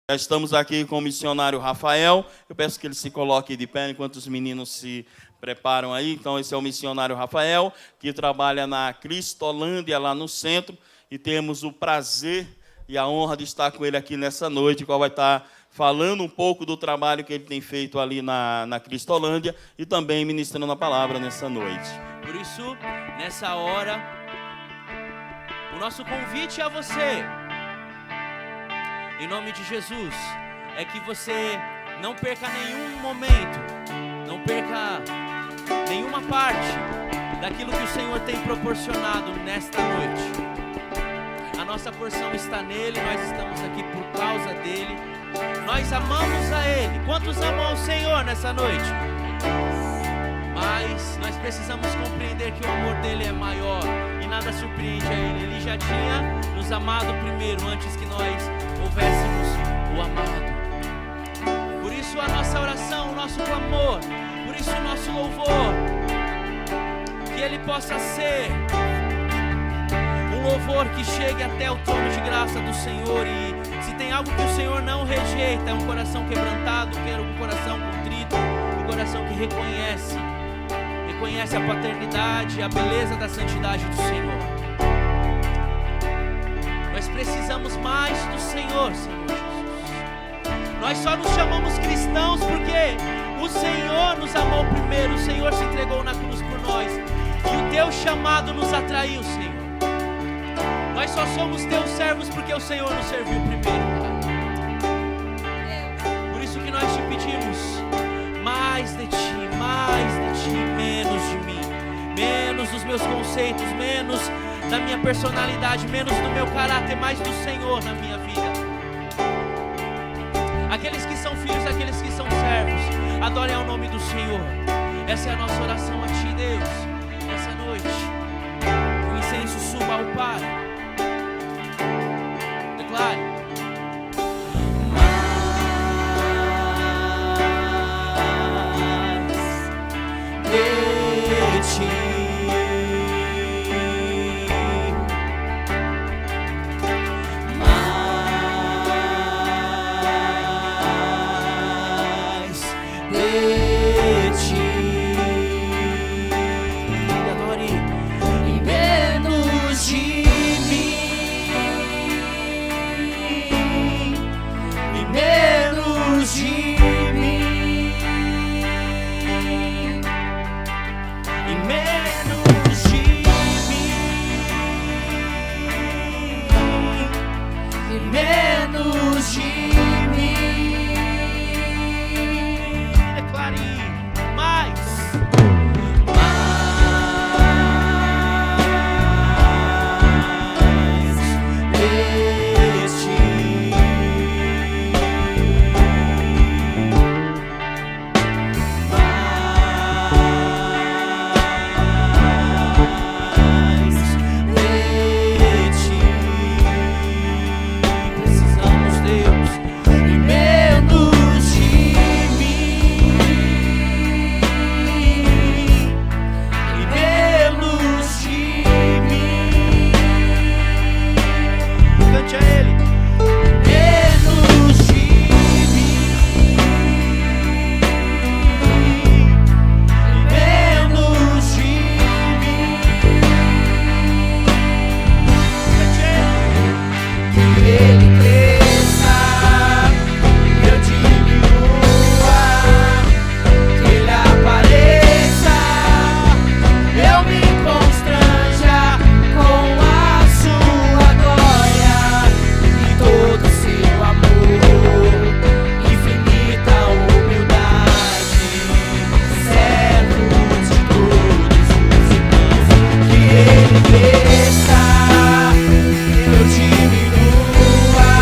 Já estamos aqui com o missionário Rafael. Eu peço que ele se coloque de pé enquanto os meninos se preparam aí. Então, esse é o missionário Rafael, que trabalha na Cristolândia, lá no centro. E temos o prazer e a honra de estar com ele aqui nessa noite, qual vai estar falando um pouco do trabalho que ele tem feito ali na Cristolândia e também ministrando a palavra nessa noite. Por isso, nessa hora, o nosso convite a você, em nome de Jesus, é que você não perca nenhum momento, não perca nenhuma parte daquilo que o Senhor tem proporcionado nesta noite. A nossa porção está nele, nós estamos aqui por causa dele, nós amamos a ele. Quantos amam o Senhor nessa noite? Mas nós precisamos compreender que o amor dele é maior e nada surpreende a ele. Ele já tinha nos amado primeiro, antes que nós houvéssemos o amado. Por isso a nossa oração, o nosso clamor, por isso o nosso louvor, que ele possa ser um louvor que chegue até o trono de graça do Senhor. E se tem algo que o Senhor não rejeita, é um coração quebrantado, quero um coração contrito, um coração que reconhece a paternidade, a beleza da santidade do Senhor. Nós precisamos mais do Senhor, Senhor Jesus. Nós só nos chamamos cristãos porque o Senhor nos amou primeiro, o Senhor se entregou na cruz por nós e o teu chamado nos atraiu, Senhor. Nós só somos teus servos porque o Senhor nos serviu primeiro, Pai. Por isso que nós te pedimos mais de ti, menos de mim, menos dos meus conceitos, menos da minha personalidade, menos do meu caráter, mais do Senhor na minha vida. Aqueles que são filhos, aqueles que são servos, adorem ao nome do Senhor. Essa é a nossa oração a ti, Deus, nessa noite. O incenso suba ao Pai. Declare. Eu diminua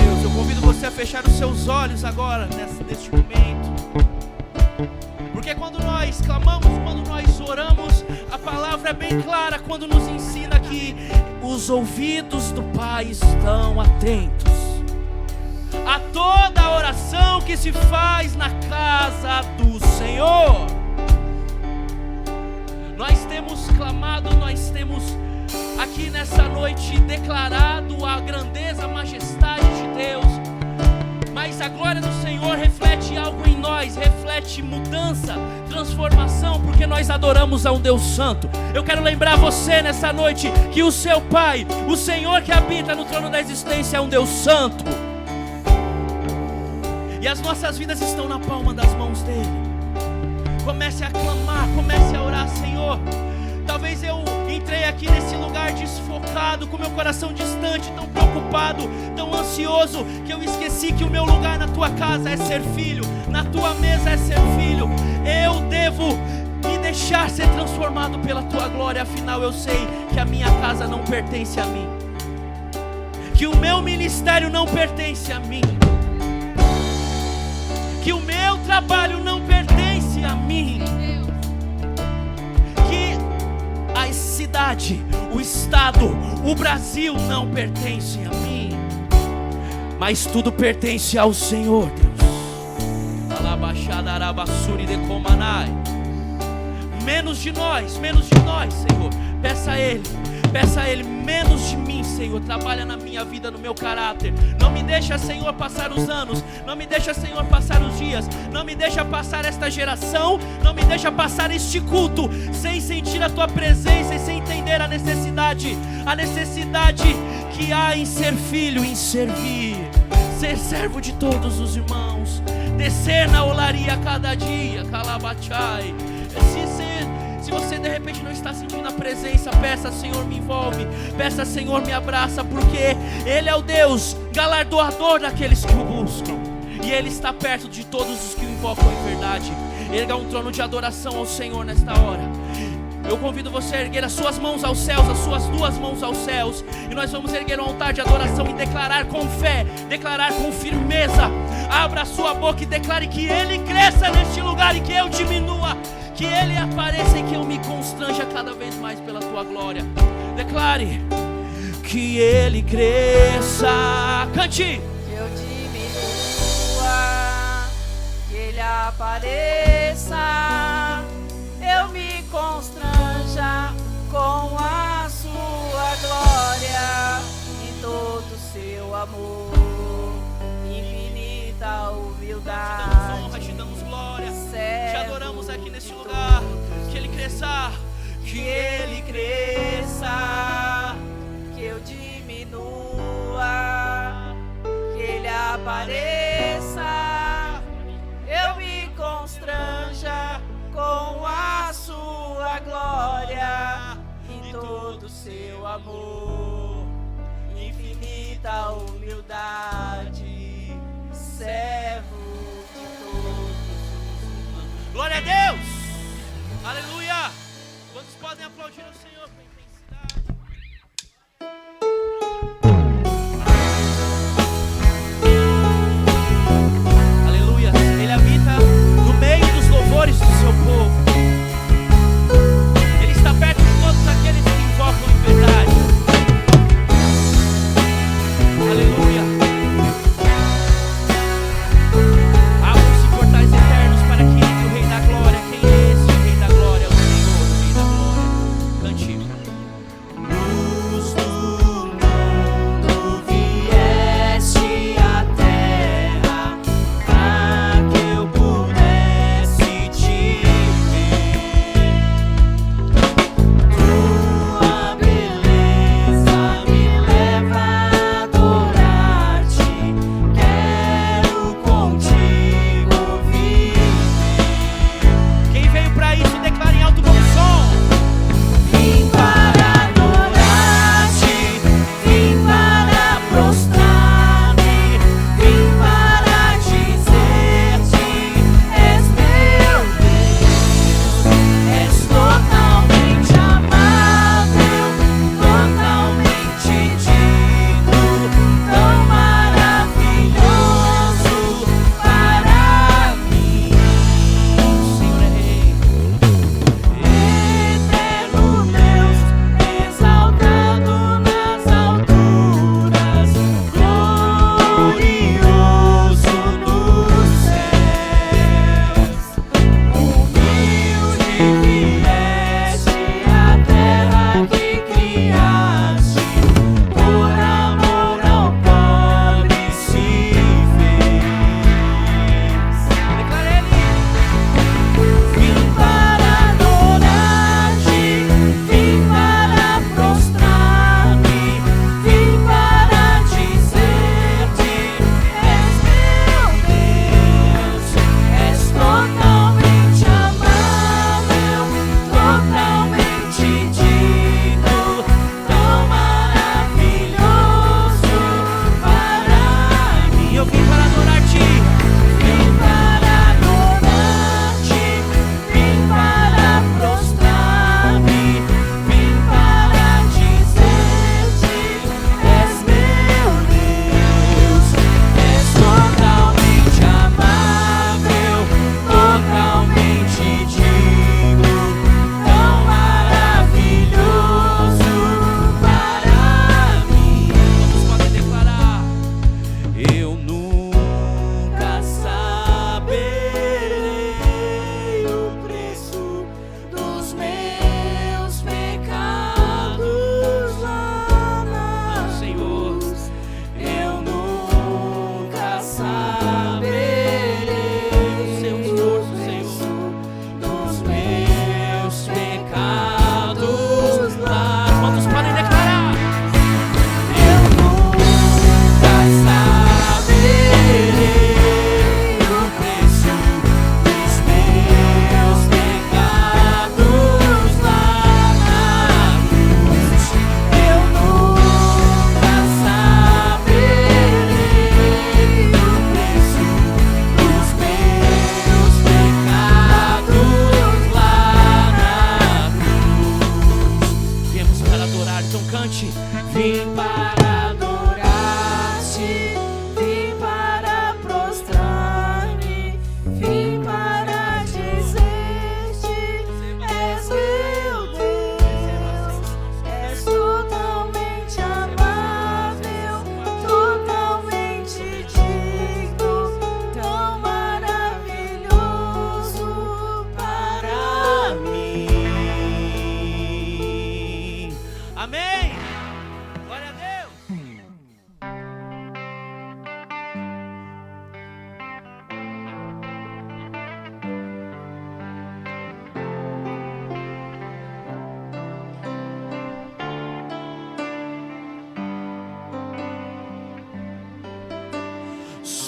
Deus. Eu convido você a fechar os seus olhos agora, neste momento. Porque quando nós clamamos, quando nós oramos, a palavra é bem clara quando nos ensina que os ouvidos do Pai estão atentos a toda a oração que se faz na casa do Senhor. Nós temos clamado, nós temos aqui nessa noite declarado a grandeza, a majestade de Deus. Mas a glória do Senhor reflete algo em nós, reflete mudança, transformação, porque nós adoramos a um Deus santo. Eu quero lembrar você nessa noite que o seu Pai, o Senhor que habita no trono da existência, é um Deus santo. E as nossas vidas estão na palma das mãos dele. Comece a clamar, comece a orar, Senhor. Talvez eu entrei aqui nesse lugar desfocado, com meu coração distante, tão preocupado, tão ansioso, que eu esqueci que o meu lugar na tua casa é ser filho, na tua mesa é ser filho. Eu devo me deixar ser transformado pela tua glória, afinal eu sei que a minha casa não pertence a mim, que o meu ministério não pertence a mim, que o meu trabalho não pertence a mim, que a cidade, o estado, o Brasil não pertence a mim, mas tudo pertence ao Senhor, Deus. Menos de nós, Senhor. Peça a Ele, menos de mim, Senhor. Trabalha na minha vida, no meu caráter. Não me deixa, Senhor, passar os anos. Não me deixa, Senhor, passar os dias. Não me deixa passar esta geração. Não me deixa passar este culto sem sentir a Tua presença e sem entender a necessidade que há em ser filho, em servir, ser servo de todos os irmãos, descer na olaria cada dia, calabachai. Se você de repente não está sentindo a presença, peça, Senhor, me envolve, peça, Senhor, me abraça, porque Ele é o Deus galardoador daqueles que o buscam, e Ele está perto de todos os que o invocam em verdade. Erga um trono de adoração ao Senhor nesta hora. Eu convido você a erguer as suas mãos aos céus, as suas duas mãos aos céus, e nós vamos erguer um altar de adoração e declarar com fé, declarar com firmeza. Abra a sua boca e declare que Ele cresça neste lugar e que eu diminua, que Ele apareça e que eu me constranja cada vez mais pela Tua glória. Declare que Ele cresça. Cante. Que eu diminua, que Ele apareça, eu me constranja com a sua glória, em todo o seu amor, infinita humildade. Te damos honra, te damos glória, te adoramos aqui neste lugar. Que Ele cresça, que Ele cresça, que eu diminua, que Ele apareça, eu me constranja com a sua glória, em todo o seu amor, infinita humildade, servo de todos. Glória a Deus, aleluia. Quantos podem aplaudir o Senhor com intensidade? Aleluia, Ele habita no meio dos louvores do seu povo. Ele está perto de todos aqueles que invocam em verdade. Aleluia. Abram-se portais eternos para que entre o Rei da Glória. Quem é esse Rei da Glória? É o Senhor, o Rei da Glória. Cante.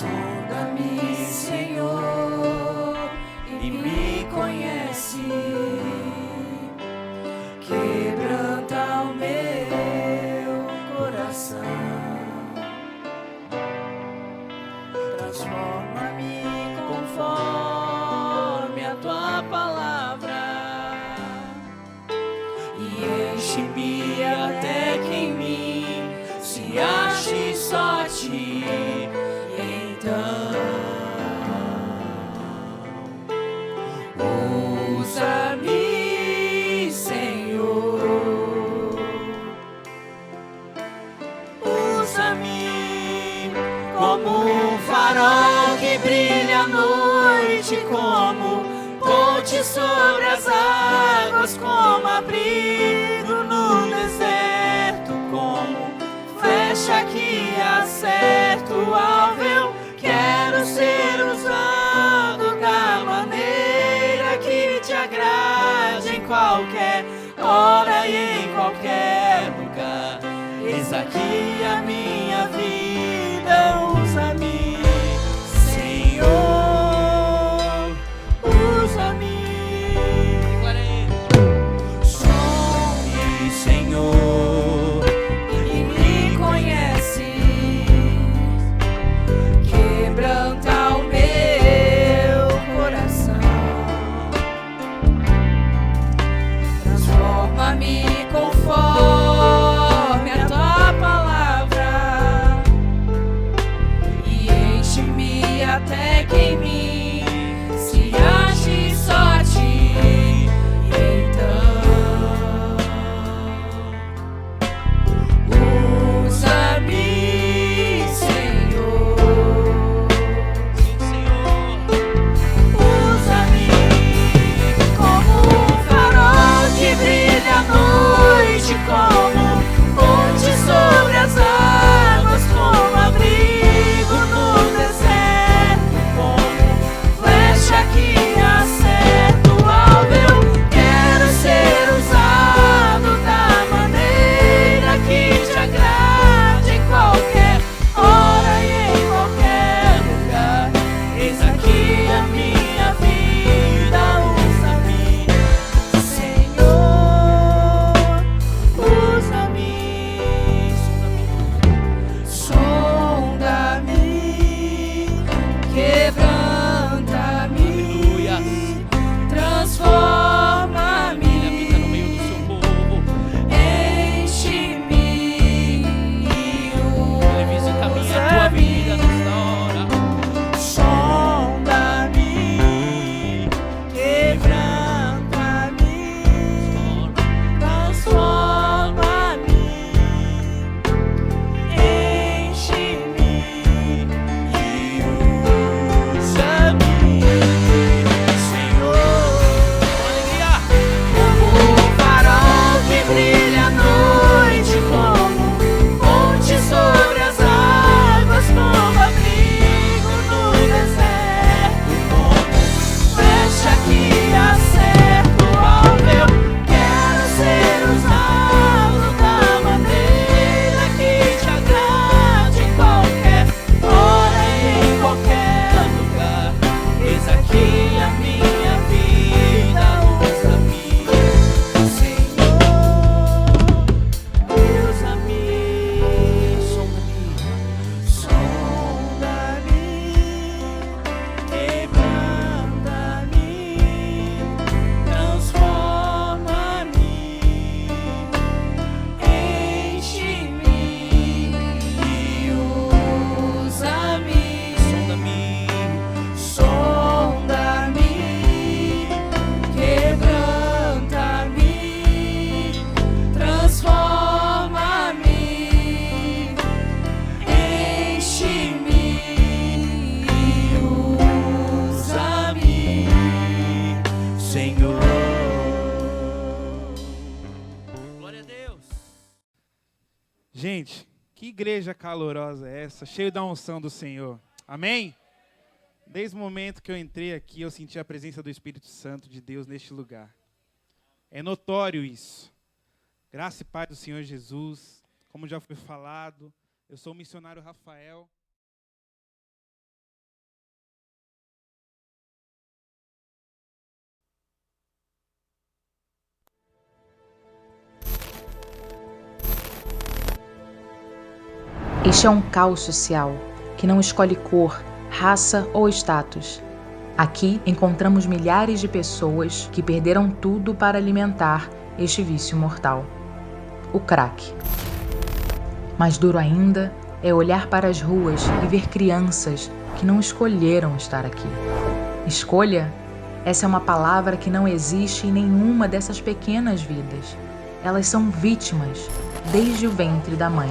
Sonda-me, Senhor, e me conhece. Quebranta o meu coração. Transforma-me conforme a tua palavra e enche-me até que em mim se ache só ti. Então usa-me, Senhor, usa-me como um farol que brilha à noite, como ponte sobre as águas, como abrigo no deserto, como flecha que acerta o alvo. Eu quero ser usado da maneira que te agrade, em qualquer hora e em qualquer lugar. Eis aqui a minha vida, usa-me, Senhor, usa-me. Some, Senhor, e me conhece. Quebranta o meu coração. Transforma-me conforme a tua palavra e enche-me até que em mim se ache só ti. Então usa-me, Senhor, usa-me como um farol que brilha à noite, como ponte sobre as águas, como abrigo no deserto, como flecha que acerta o alvo. Eu quero ser usado da maneira que te agrade, em qualquer hora e em qualquer lugar. Eis aqui a minha vida, usa-me, Senhor, usa-me. Sonda-me, quebranta-me, transforma-me, Habita no meio do seu povo. enche-me e Revisa o caminho da tua vida nesta hora. sonda-me, quebranta-me, transforma-me, enche-me e usa-me, Senhor. Alegria. Como um farol que brilha à noite, como ponte sobre as águas, como abrigo no deserto, como flecha que acerta o alvo. Eu quero ser usado da maneira que te agrade, em qualquer hora e em qualquer lugar. Eis aqui a minha vida, usa-me, Senhor, usa-me. Sonda-me, quebranta-me, transforma-me, enche-me e usa-me. Sonda-me, quebranta-me, transforma-me, enche-me e usa-me, Senhor. Glória a Deus. Gente, que igreja calorosa é essa, cheio da unção do Senhor. Amém? Desde o momento que eu entrei aqui, eu senti a presença do Espírito Santo de Deus neste lugar. É notório isso. Graça e paz do Senhor Jesus. Como já foi falado, eu sou o missionário Rafael. Este é um caos social que não escolhe cor, raça ou status. Aqui encontramos milhares de pessoas que perderam tudo para alimentar este vício mortal, o crack. Mais duro ainda é olhar para as ruas e ver crianças que não escolheram estar aqui. Escolha? Essa é uma palavra que não existe em nenhuma dessas pequenas vidas. Elas são vítimas desde o ventre da mãe.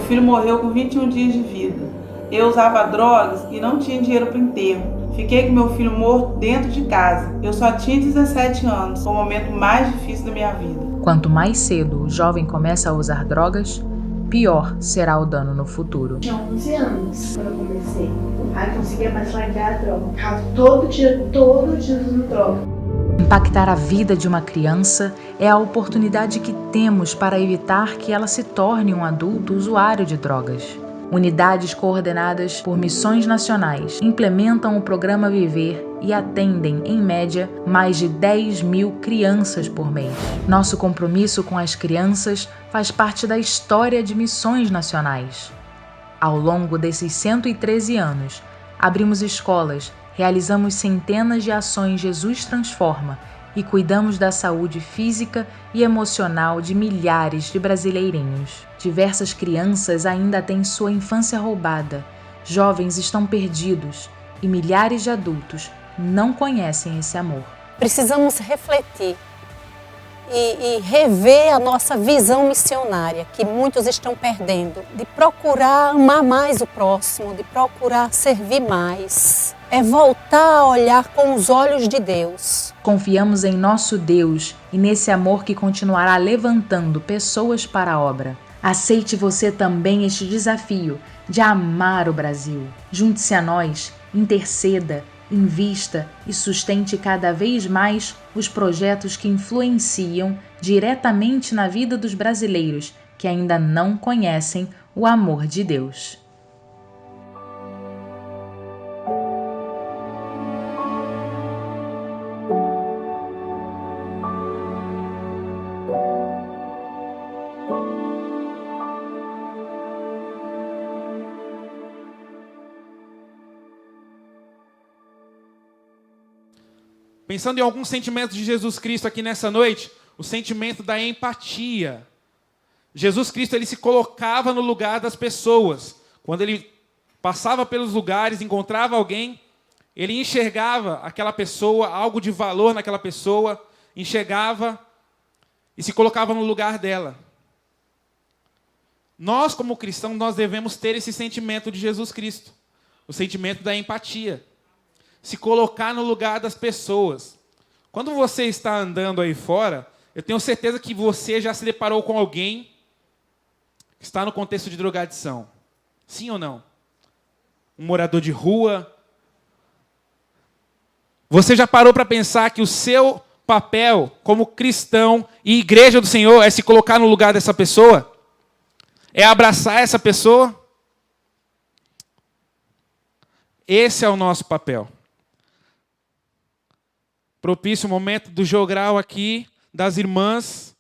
Meu filho morreu com 21 dias de vida. Eu usava drogas e não tinha dinheiro para o enterro. Fiquei com meu filho morto dentro de casa. Eu só tinha 17 anos. Foi o momento mais difícil da minha vida. Quanto mais cedo o jovem começa a usar drogas, pior será o dano no futuro. Tinha 11 anos quando eu comecei. Aí conseguia mais largar a droga. Ficava todo dia usando droga. Impactar a vida de uma criança é a oportunidade que temos para evitar que ela se torne um adulto usuário de drogas. Unidades coordenadas por missões nacionais implementam o programa Viver e atendem, em média, mais de 10.000 crianças por mês. Nosso compromisso com as crianças faz parte da história de missões nacionais. Ao longo desses 113 anos, abrimos escolas, realizamos centenas de ações Jesus Transforma e cuidamos da saúde física e emocional de milhares de brasileirinhos. Diversas crianças ainda têm sua infância roubada, jovens estão perdidos e milhares de adultos não conhecem esse amor. Precisamos refletir e rever a nossa visão missionária, que muitos estão perdendo, de procurar amar mais o próximo, de procurar servir mais. É voltar a olhar com os olhos de Deus. Confiamos em nosso Deus e nesse amor que continuará levantando pessoas para a obra. Aceite você também este desafio de amar o Brasil. Junte-se a nós, interceda, invista e sustente cada vez mais os projetos que influenciam diretamente na vida dos brasileiros que ainda não conhecem o amor de Deus. Pensando em alguns sentimentos de Jesus Cristo aqui nessa noite, o sentimento da empatia. Jesus Cristo, ele se colocava no lugar das pessoas. Quando ele passava pelos lugares, encontrava alguém, ele enxergava aquela pessoa, algo de valor naquela pessoa, enxergava e se colocava no lugar dela. Nós, como cristãos, nós devemos ter esse sentimento de Jesus Cristo, o sentimento da empatia. Se colocar no lugar das pessoas. Quando você está andando aí fora, eu tenho certeza que você já se deparou com alguém que está no contexto de drogadição. Sim ou não? Um morador de rua. Você já parou para pensar que o seu papel como cristão e igreja do Senhor é se colocar no lugar dessa pessoa? É abraçar essa pessoa? Esse é o nosso papel. Propício o momento do jogral aqui, das irmãs,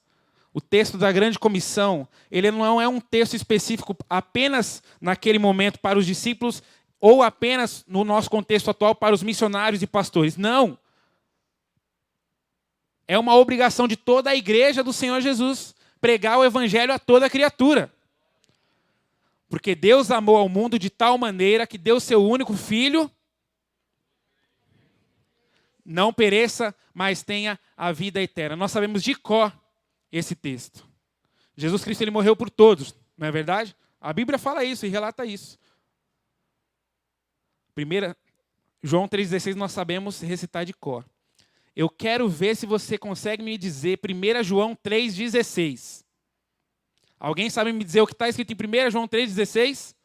o texto da grande comissão, ele não é um texto específico apenas naquele momento para os discípulos ou apenas no nosso contexto atual para os missionários e pastores. Não. É uma obrigação de toda a igreja do Senhor Jesus pregar o evangelho a toda criatura. Porque Deus amou ao mundo de tal maneira que deu seu único filho, não pereça, mas tenha a vida eterna. Nós sabemos de cor esse texto. Jesus Cristo, ele morreu por todos, não é verdade? A Bíblia fala isso e relata isso. 1 João 3,16 nós sabemos recitar de cor. Eu quero ver se você consegue me dizer 1 João 3,16. Alguém sabe me dizer o que está escrito em 1 João 3,16?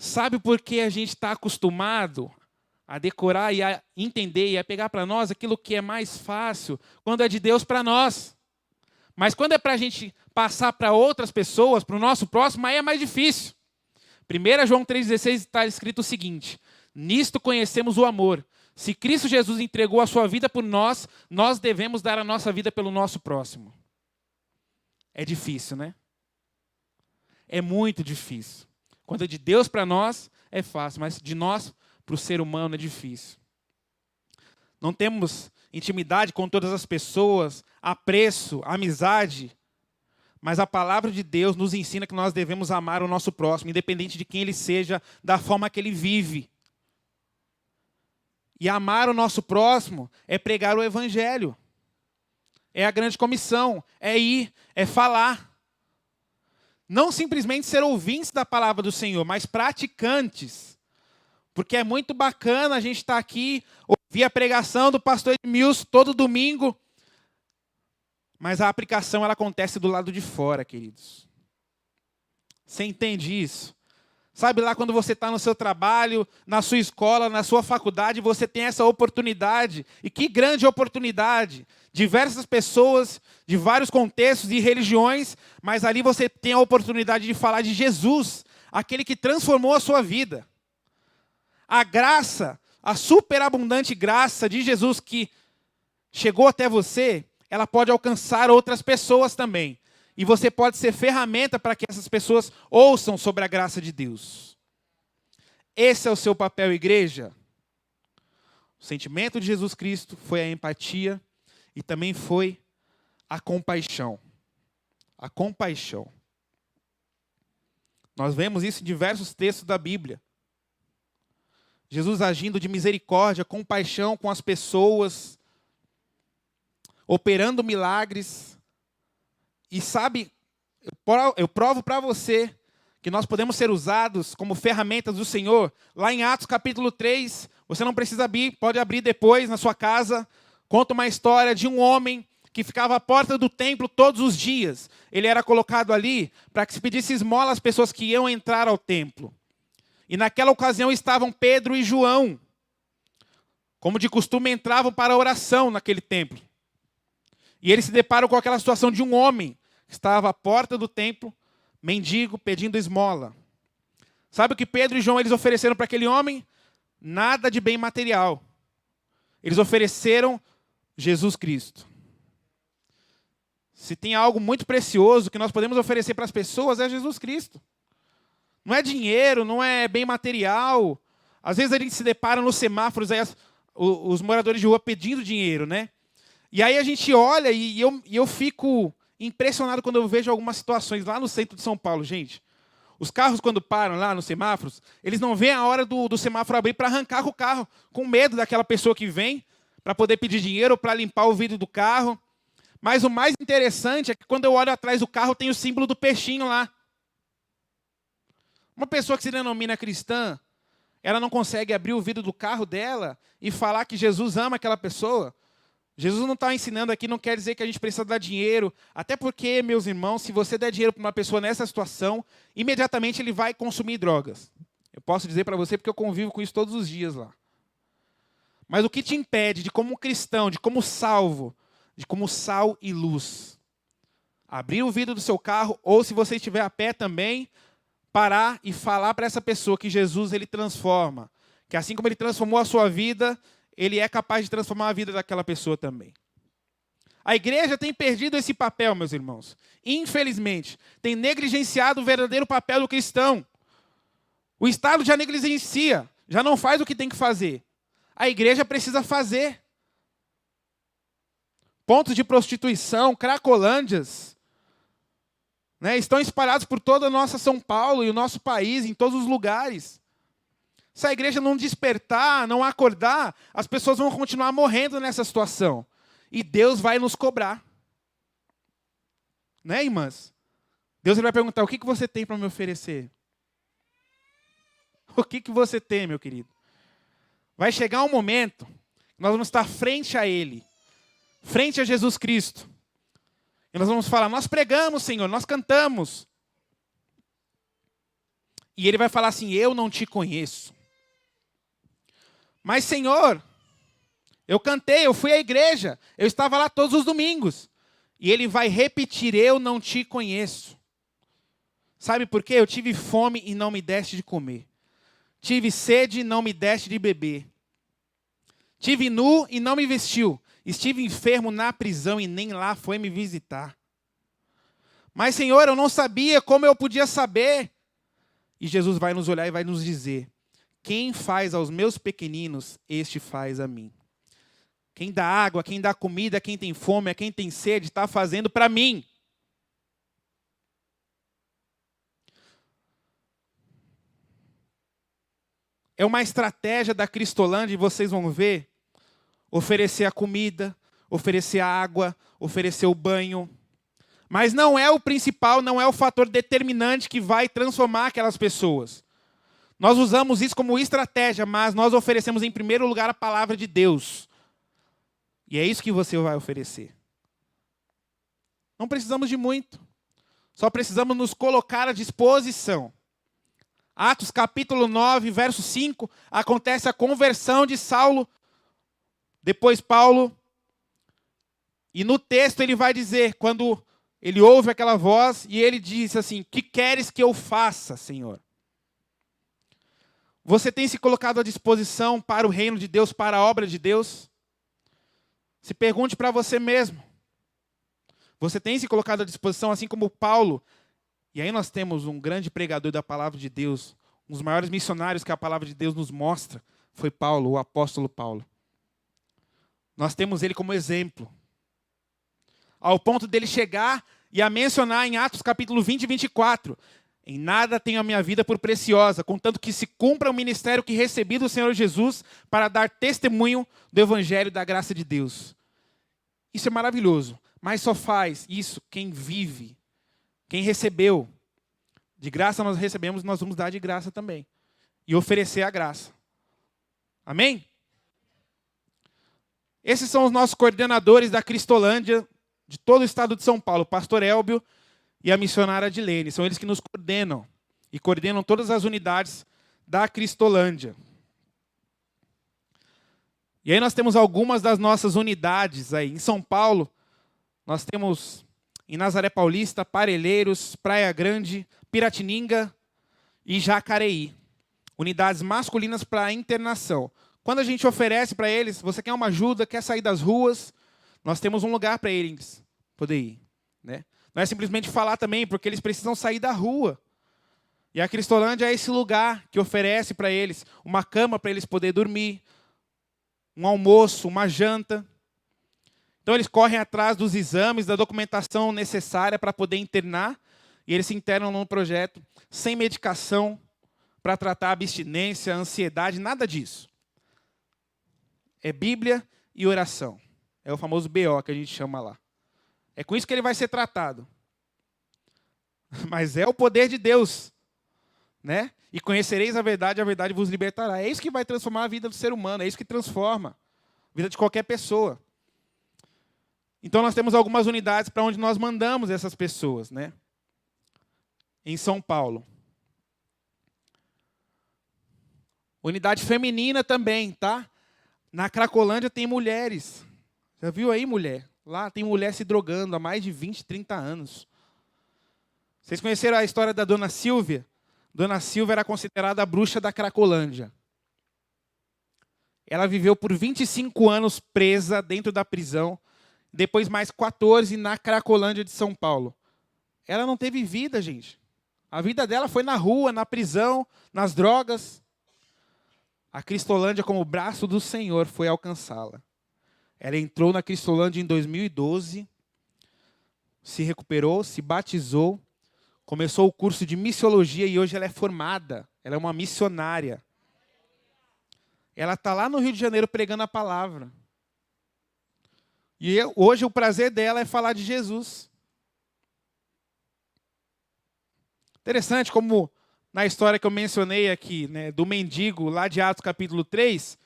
Sabe por que a gente está acostumado a decorar e a entender e a pegar para nós aquilo que é mais fácil quando é de Deus para nós? Mas quando é para a gente passar para outras pessoas, para o nosso próximo, aí é mais difícil. 1 João 3,16 está escrito o seguinte: nisto conhecemos o amor, Se Cristo Jesus entregou a sua vida por nós, nós devemos dar a nossa vida pelo nosso próximo. É difícil, né? É muito difícil. Quando é de Deus para nós, é fácil, mas de nós para o ser humano é difícil. Não temos intimidade com todas as pessoas, apreço, amizade, mas a palavra de Deus nos ensina que nós devemos amar o nosso próximo, independente de quem ele seja, da forma que ele vive. E amar o nosso próximo é pregar o evangelho. É a grande comissão, é ir, é falar. Não simplesmente ser ouvintes da palavra do Senhor, mas praticantes. Porque é muito bacana a gente estar aqui, ouvir a pregação do pastor Edmilson todo domingo, mas a aplicação ela acontece do lado de fora, queridos. Você entende isso? Sabe lá quando você está no seu trabalho, na sua escola, na sua faculdade, você tem essa oportunidade. E que grande oportunidade! Diversas pessoas, de vários contextos e religiões, mas ali você tem a oportunidade de falar de Jesus, aquele que transformou a sua vida. A graça, a superabundante graça de Jesus que chegou até você, ela pode alcançar outras pessoas também. E você pode ser ferramenta para que essas pessoas ouçam sobre a graça de Deus. Esse é o seu papel, igreja. O sentimento de Jesus Cristo foi a empatia e também foi a compaixão. A compaixão. Nós vemos isso em diversos textos da Bíblia. Jesus agindo de misericórdia, compaixão com as pessoas, operando milagres. E sabe, eu provo para você que nós podemos ser usados como ferramentas do Senhor. Lá em Atos capítulo 3, você não precisa abrir, pode abrir depois na sua casa. Conta uma história de um homem que ficava à porta do templo todos os dias. Ele era colocado ali para que se pedisse esmola às pessoas que iam entrar ao templo. E naquela ocasião estavam Pedro e João. Como de costume, entravam para a oração naquele templo. E eles se deparam com aquela situação de um homem que estava à porta do templo, mendigo, pedindo esmola. Sabe o que Pedro e João eles ofereceram para aquele homem? Nada de bem material. Eles ofereceram Jesus Cristo. Se tem algo muito precioso que nós podemos oferecer para as pessoas, é Jesus Cristo. Não é dinheiro, não é bem material. Às vezes a gente se depara nos semáforos, aí os moradores de rua pedindo dinheiro, né? E aí a gente olha e eu fico impressionado quando eu vejo algumas situações lá no centro de São Paulo, gente. Os carros, quando param lá nos semáforos, eles não veem a hora do semáforo abrir para arrancar com o carro, com medo daquela pessoa que vem para poder pedir dinheiro ou para limpar o vidro do carro. Mas o mais interessante é que quando eu olho atrás do carro, tem o símbolo do peixinho lá. Uma pessoa que se denomina cristã, ela não consegue abrir o vidro do carro dela e falar que Jesus ama aquela pessoa. Jesus não está ensinando aqui, não quer dizer que a gente precisa dar dinheiro. Até porque, meus irmãos, se você der dinheiro para uma pessoa nessa situação, imediatamente ele vai consumir drogas. Eu posso dizer para você porque eu convivo com isso todos os dias lá. Mas o que te impede de como cristão, de como salvo, de como sal e luz, abrir o vidro do seu carro, ou se você estiver a pé também, parar e falar para essa pessoa que Jesus ele transforma. Que assim como ele transformou a sua vida, ele é capaz de transformar a vida daquela pessoa também. A igreja tem perdido esse papel, meus irmãos. Infelizmente, tem negligenciado o verdadeiro papel do cristão. O Estado já negligencia, já não faz o que tem que fazer. A igreja precisa fazer. Pontos de prostituição, cracolândias, né, estão espalhados por toda a nossa São Paulo e o nosso país, em todos os lugares. Se a igreja não despertar, não acordar, as pessoas vão continuar morrendo nessa situação. E Deus vai nos cobrar. Né, irmãs? Deus vai perguntar, o que você tem para me oferecer? O que você tem, meu querido? Vai chegar um momento que nós vamos estar frente a Ele, frente a Jesus Cristo. E nós vamos falar, nós pregamos, Senhor, nós cantamos. E Ele vai falar assim, eu não te conheço. Mas, Senhor, eu cantei, eu fui à igreja, eu estava lá todos os domingos. E Ele vai repetir, eu não te conheço. Sabe por quê? Eu tive fome e não me deste de comer. Tive sede e não me deste de beber. Tive nu e não me vestiu. Estive enfermo na prisão e nem lá foi me visitar. Mas, Senhor, eu não sabia, como eu podia saber? E Jesus vai nos olhar e vai nos dizer: quem faz aos meus pequeninos, este faz a mim. Quem dá água, quem dá comida, quem tem fome, quem tem sede, está fazendo para mim. É uma estratégia da Cristolândia, e vocês vão ver, oferecer a comida, oferecer a água, oferecer o banho. Mas não é o principal, não é o fator determinante que vai transformar aquelas pessoas. Nós usamos isso como estratégia, mas nós oferecemos em primeiro lugar a palavra de Deus. E é isso que você vai oferecer. Não precisamos de muito. Só precisamos nos colocar à disposição. Atos capítulo 9, verso 5, acontece a conversão de Saulo, depois Paulo. E no texto ele vai dizer, quando ele ouve aquela voz, e ele diz assim: que queres que eu faça, Senhor? Você tem se colocado à disposição para o reino de Deus, para a obra de Deus? Se pergunte para você mesmo. Você tem se colocado à disposição, assim como Paulo? E aí nós temos um grande pregador da palavra de Deus, um dos maiores missionários que a palavra de Deus nos mostra, foi Paulo, o apóstolo Paulo. Nós temos ele como exemplo. Ao ponto dele chegar e a mencionar em Atos capítulo 20 e 24. Em nada tenho a minha vida por preciosa, contanto que se cumpra o ministério que recebi do Senhor Jesus para dar testemunho do evangelho da graça de Deus. Isso é maravilhoso, mas só faz isso quem vive, quem recebeu. De graça nós recebemos, nós vamos dar de graça também. E oferecer a graça. Amém? Esses são os nossos coordenadores da Cristolândia, de todo o estado de São Paulo, o pastor Elbio e a missionária Adilene. São eles que nos coordenam e coordenam todas as unidades da Cristolândia. E aí nós temos algumas das nossas unidades aí. Em São Paulo, nós temos em Nazaré Paulista, Parelheiros, Praia Grande, Piratininga e Jacareí. Unidades masculinas para internação. Quando a gente oferece para eles, você quer uma ajuda, quer sair das ruas, nós temos um lugar para eles poder ir, né? Não é simplesmente falar também, porque eles precisam sair da rua. E a Cristolândia é esse lugar que oferece para eles uma cama para eles poderem dormir, um almoço, uma janta. Então eles correm atrás dos exames, da documentação necessária para poder internar, e eles se internam num projeto sem medicação para tratar a abstinência, a ansiedade, nada disso. É Bíblia e oração. É o famoso BO que a gente chama lá. É com isso que ele vai ser tratado. Mas é o poder de Deus, né? E conhecereis a verdade vos libertará. É isso que vai transformar a vida do ser humano, é isso que transforma a vida de qualquer pessoa. Então nós temos algumas unidades para onde nós mandamos essas pessoas, né? Em São Paulo. Unidade feminina também, tá? Na Cracolândia tem mulheres. Já viu aí, mulher? Lá tem mulher se drogando há mais de 20, 30 anos. Vocês conheceram a história da Dona Silvia? Dona Silvia era considerada a bruxa da Cracolândia. Ela viveu por 25 anos presa dentro da prisão, depois mais 14 na Cracolândia de São Paulo. Ela não teve vida, gente. A vida dela foi na rua, na prisão, nas drogas. A Cristolândia, como braço do Senhor, foi alcançá-la. Ela entrou na Cristolândia em 2012, se recuperou, se batizou, começou o curso de missiologia e hoje ela é formada. Ela é uma missionária. Ela está lá no Rio de Janeiro pregando a palavra. E hoje o prazer dela é falar de Jesus. Interessante como na história que eu mencionei aqui, né, do mendigo lá de Atos capítulo 3,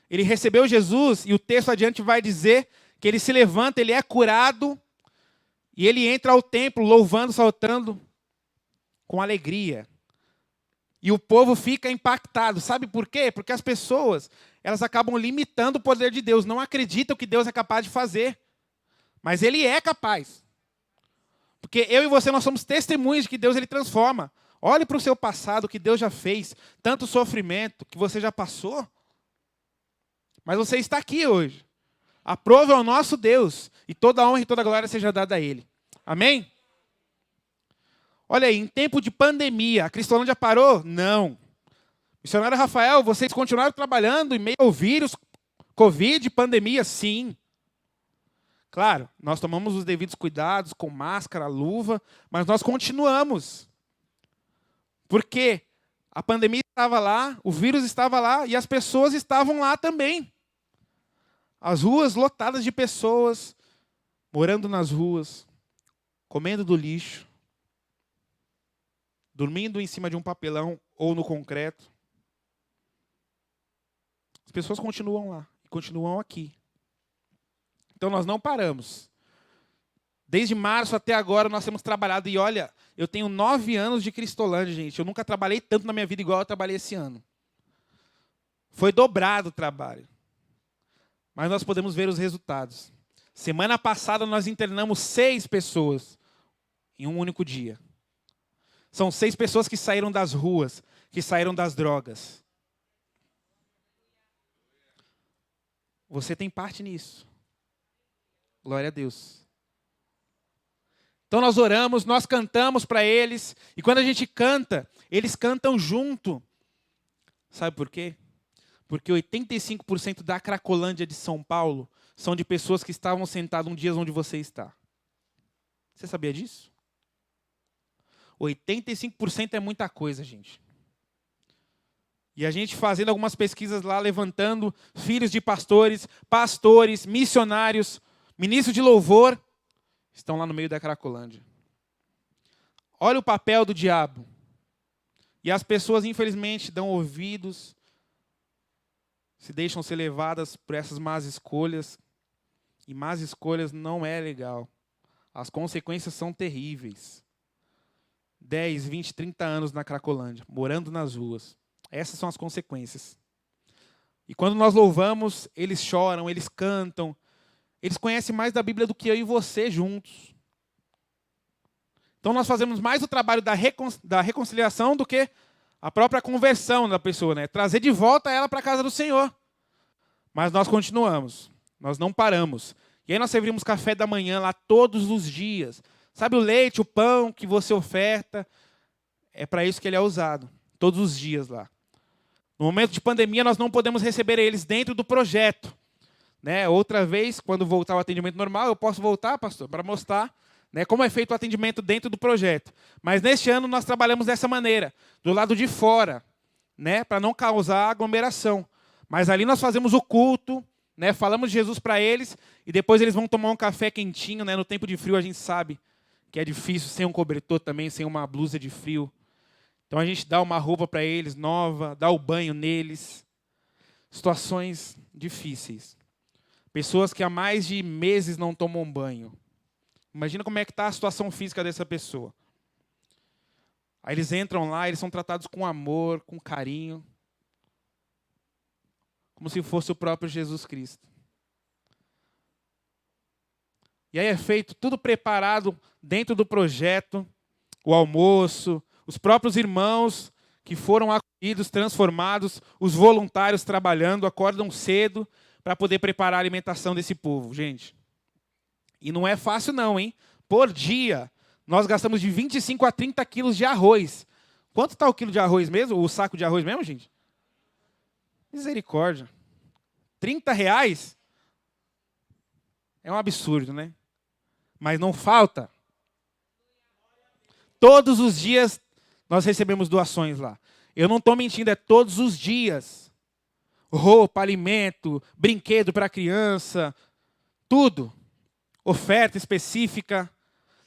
ele recebeu Jesus e o texto adiante vai dizer que ele se levanta, ele é curado e ele entra ao templo louvando, saltando com alegria. E o povo fica impactado. Sabe por quê? Porque as pessoas, elas acabam limitando o poder de Deus, não acreditam que Deus é capaz de fazer. Mas ele é capaz. Porque eu e você, nós somos testemunhas de que Deus ele transforma. Olhe para o seu passado, o que Deus já fez, tanto sofrimento que você já passou. Mas você está aqui hoje. Aprove ao nosso Deus, e toda a honra e toda a glória seja dada a Ele. Amém? Olha aí, em tempo de pandemia, a Cristolândia parou? Não. Missionário Rafael, vocês continuaram trabalhando em meio ao vírus, Covid, pandemia? Sim. Claro, nós tomamos os devidos cuidados, com máscara, luva, mas nós continuamos. Porque a pandemia estava lá, o vírus estava lá, e as pessoas estavam lá também. As ruas lotadas de pessoas, morando nas ruas, comendo do lixo, dormindo em cima de um papelão ou no concreto. As pessoas continuam lá, e continuam aqui. Então nós não paramos. Desde março até agora nós temos trabalhado. E olha, eu tenho 9 anos de Cristolândia, gente. Eu nunca trabalhei tanto na minha vida igual eu trabalhei esse ano. Foi dobrado o trabalho. Mas nós podemos ver os resultados. Semana passada nós internamos 6 pessoas em um único dia. São 6 pessoas que saíram das ruas, que saíram das drogas. Você tem parte nisso. Glória a Deus. Então nós oramos, nós cantamos para eles. E quando a gente canta, eles cantam junto. Sabe por quê? Porque 85% da Cracolândia de São Paulo são de pessoas que estavam sentadas um dia onde você está. Você sabia disso? 85% é muita coisa, gente. E a gente fazendo algumas pesquisas lá, levantando filhos de pastores, missionários, ministros de louvor, estão lá no meio da Cracolândia. Olha o papel do diabo. E as pessoas, infelizmente, dão ouvidos, se deixam ser levadas por essas más escolhas. E más escolhas não é legal. As consequências são terríveis. 10, 20, 30 anos na Cracolândia, morando nas ruas. Essas são as consequências. E quando nós louvamos, eles choram, eles cantam. Eles conhecem mais da Bíblia do que eu e você juntos. Então nós fazemos mais o trabalho da reconciliação do que a própria conversão da pessoa, né? Trazer de volta ela para a casa do Senhor. Mas nós continuamos, nós não paramos. E aí nós servimos café da manhã lá todos os dias. Sabe o leite, o pão que você oferta? É para isso que ele é usado, todos os dias lá. No momento de pandemia, nós não podemos receber eles dentro do projeto. Né? Outra vez, quando voltar o atendimento normal, eu posso voltar, pastor, para mostrar, né, como é feito o atendimento dentro do projeto. Mas neste ano nós trabalhamos dessa maneira, do lado de fora, né, para não causar aglomeração. Mas ali nós fazemos o culto, né, falamos de Jesus para eles, e depois eles vão tomar um café quentinho. Né, no tempo de frio a gente sabe que é difícil sem um cobertor também, sem uma blusa de frio. Então a gente dá uma roupa para eles nova, dá o banho neles. Situações difíceis. Pessoas que há mais de meses não tomam banho. Imagina como é que está a situação física dessa pessoa. Aí eles entram lá, eles são tratados com amor, com carinho. Como se fosse o próprio Jesus Cristo. E aí é feito tudo preparado dentro do projeto. O almoço, os próprios irmãos que foram acolhidos, transformados, os voluntários trabalhando, acordam cedo para poder preparar a alimentação desse povo, gente. E não é fácil não, hein? Por dia, nós gastamos de 25 a 30 quilos de arroz. Quanto está o quilo de arroz mesmo? O saco de arroz mesmo, gente? Misericórdia. R$30? É um absurdo, né? Mas não falta. Todos os dias nós recebemos doações lá. Eu não estou mentindo, é todos os dias. Roupa, alimento, brinquedo para criança, tudo. Oferta específica,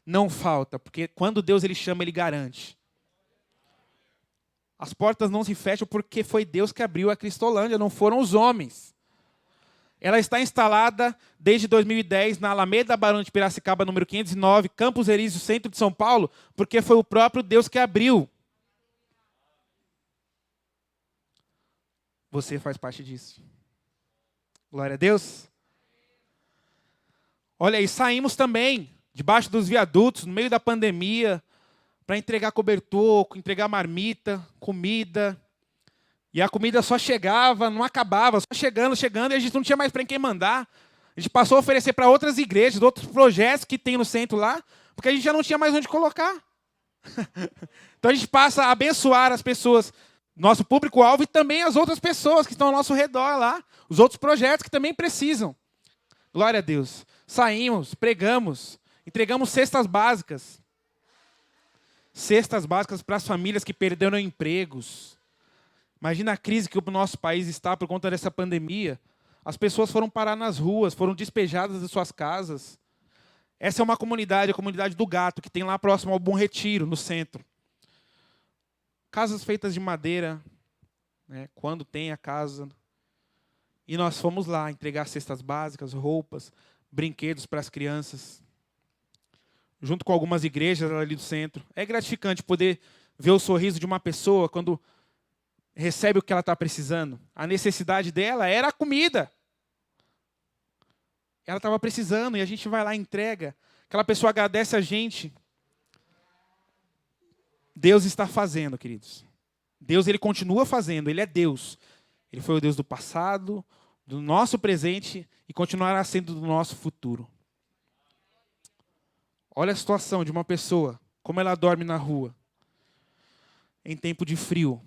não falta. Porque quando Deus ele chama, ele garante. As portas não se fecham porque foi Deus que abriu a Cristolândia, não foram os homens. Ela está instalada desde 2010 na Alameda Barão de Piracicaba, número 509, Campos Elíseos, centro de São Paulo, porque foi o próprio Deus que abriu. Você faz parte disso. Glória a Deus. Olha aí, saímos também, debaixo dos viadutos, no meio da pandemia, para entregar cobertor, entregar marmita, comida. E a comida só chegava, não acabava, só chegando, e a gente não tinha mais para quem mandar. A gente passou a oferecer para outras igrejas, outros projetos que tem no centro lá, porque a gente já não tinha mais onde colocar. Então a gente passa a abençoar as pessoas, nosso público-alvo, e também as outras pessoas que estão ao nosso redor lá, os outros projetos que também precisam. Glória a Deus. Saímos, pregamos, entregamos cestas básicas. Cestas básicas para as famílias que perderam empregos. Imagina a crise que o nosso país está por conta dessa pandemia. As pessoas foram parar nas ruas, foram despejadas de suas casas. Essa é uma comunidade, a comunidade do Gato, que tem lá próximo ao Bom Retiro, no centro. Casas feitas de madeira, né, quando tem a casa. E nós fomos lá entregar cestas básicas, roupas, brinquedos para as crianças. Junto com algumas igrejas ali do centro. É gratificante poder ver o sorriso de uma pessoa quando recebe o que ela está precisando. A necessidade dela era a comida. Ela estava precisando e a gente vai lá e entrega. Aquela pessoa agradece a gente. Deus está fazendo, queridos. Deus, ele continua fazendo. Ele é Deus. Ele foi o Deus do passado, do nosso presente e continuará sendo do nosso futuro. Olha a situação de uma pessoa, como ela dorme na rua, em tempo de frio.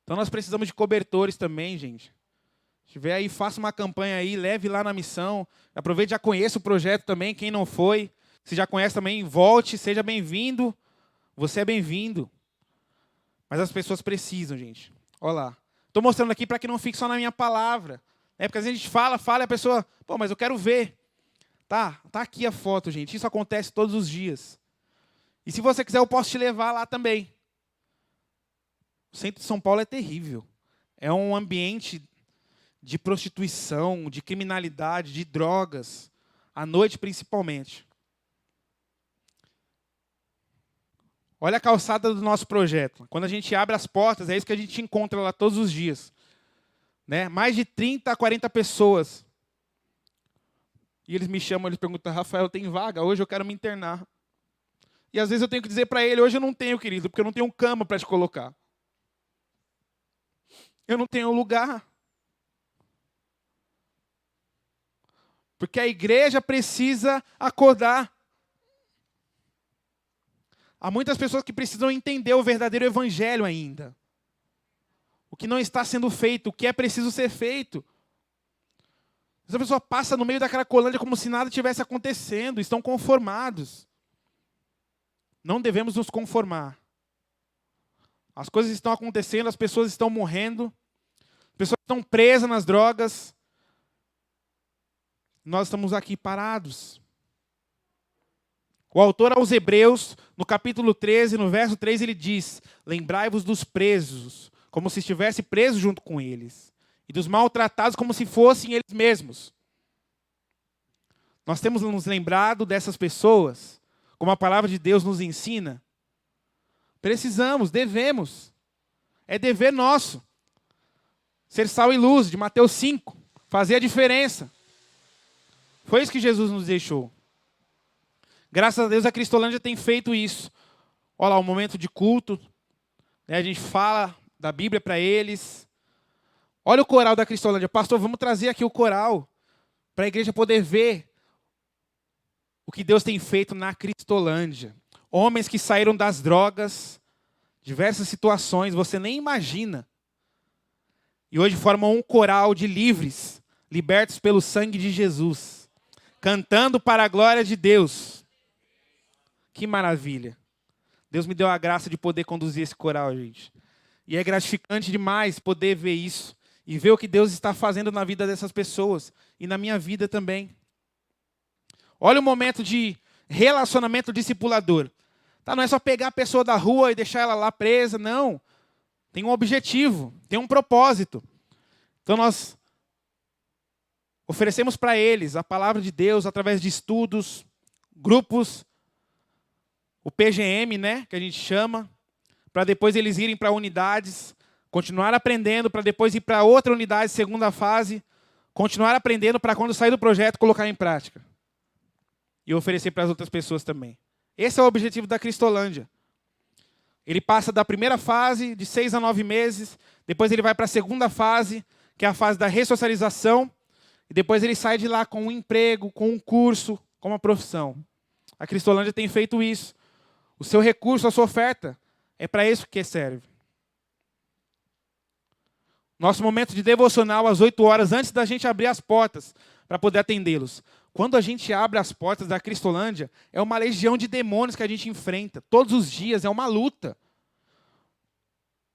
Então nós precisamos de cobertores também, gente. Se tiver aí, faça uma campanha aí, leve lá na missão. Aproveite e já conheça o projeto também, quem não foi. Se já conhece também, volte, seja bem-vindo. Você é bem-vindo. Mas as pessoas precisam, gente. Olha lá. Estou mostrando aqui para que não fique só na minha palavra. Porque às vezes a gente fala e a pessoa, pô, mas eu quero ver. Tá aqui a foto, gente. Isso acontece todos os dias. E se você quiser, eu posso te levar lá também. O centro de São Paulo é terrível. É um ambiente de prostituição, de criminalidade, de drogas. À noite, principalmente. Olha a calçada do nosso projeto. Quando a gente abre as portas, é isso que a gente encontra lá todos os dias. Né? Mais de 30 a 40 pessoas. E eles me chamam, eles perguntam, Rafael, tem vaga? Hoje eu quero me internar. E às vezes eu tenho que dizer para ele, hoje eu não tenho, querido, porque eu não tenho cama para te colocar. Eu não tenho lugar. Porque a igreja precisa acordar. Há muitas pessoas que precisam entender o verdadeiro evangelho ainda. O que não está sendo feito, o que é preciso ser feito. Essa pessoa passa no meio da Cracolândia como se nada tivesse acontecendo, estão conformados. Não devemos nos conformar. As coisas estão acontecendo, as pessoas estão morrendo, as pessoas estão presas nas drogas. Nós estamos aqui parados. O autor aos Hebreus, no capítulo 13, no verso 3, ele diz, lembrai-vos dos presos, como se estivesse preso junto com eles, e dos maltratados como se fossem eles mesmos. Nós temos nos lembrado dessas pessoas, como a palavra de Deus nos ensina. Precisamos, devemos. É dever nosso. Ser sal e luz, de Mateus 5. Fazer a diferença. Foi isso que Jesus nos deixou. Graças a Deus a Cristolândia tem feito isso. Olha lá, o momento de culto. Né, a gente fala da Bíblia para eles. Olha o coral da Cristolândia. Pastor, vamos trazer aqui o coral para a igreja poder ver o que Deus tem feito na Cristolândia. Homens que saíram das drogas, diversas situações, você nem imagina. E hoje formam um coral de livres, libertos pelo sangue de Jesus, cantando para a glória de Deus. Que maravilha. Deus me deu a graça de poder conduzir esse coral, gente. E é gratificante demais poder ver isso e ver o que Deus está fazendo na vida dessas pessoas e na minha vida também. Olha o momento de relacionamento discipulador. Tá, não é só pegar a pessoa da rua e deixar ela lá presa, não. Tem um objetivo, tem um propósito. Então nós oferecemos para eles a palavra de Deus através de estudos, grupos, o PGM, né, que a gente chama, para depois eles irem para unidades, continuar aprendendo, para depois ir para outra unidade, segunda fase, continuar aprendendo para quando sair do projeto colocar em prática. E oferecer para as outras pessoas também. Esse é o objetivo da Cristolândia. Ele passa da primeira fase, de 6 a 9 meses, depois ele vai para a segunda fase, que é a fase da ressocialização, e depois ele sai de lá com um emprego, com um curso, com uma profissão. A Cristolândia tem feito isso. O seu recurso, a sua oferta, é para isso que serve. Nosso momento de devocional às 8 horas, antes da gente abrir as portas, para poder atendê-los. Quando a gente abre as portas da Cristolândia, é uma legião de demônios que a gente enfrenta. Todos os dias, é uma luta.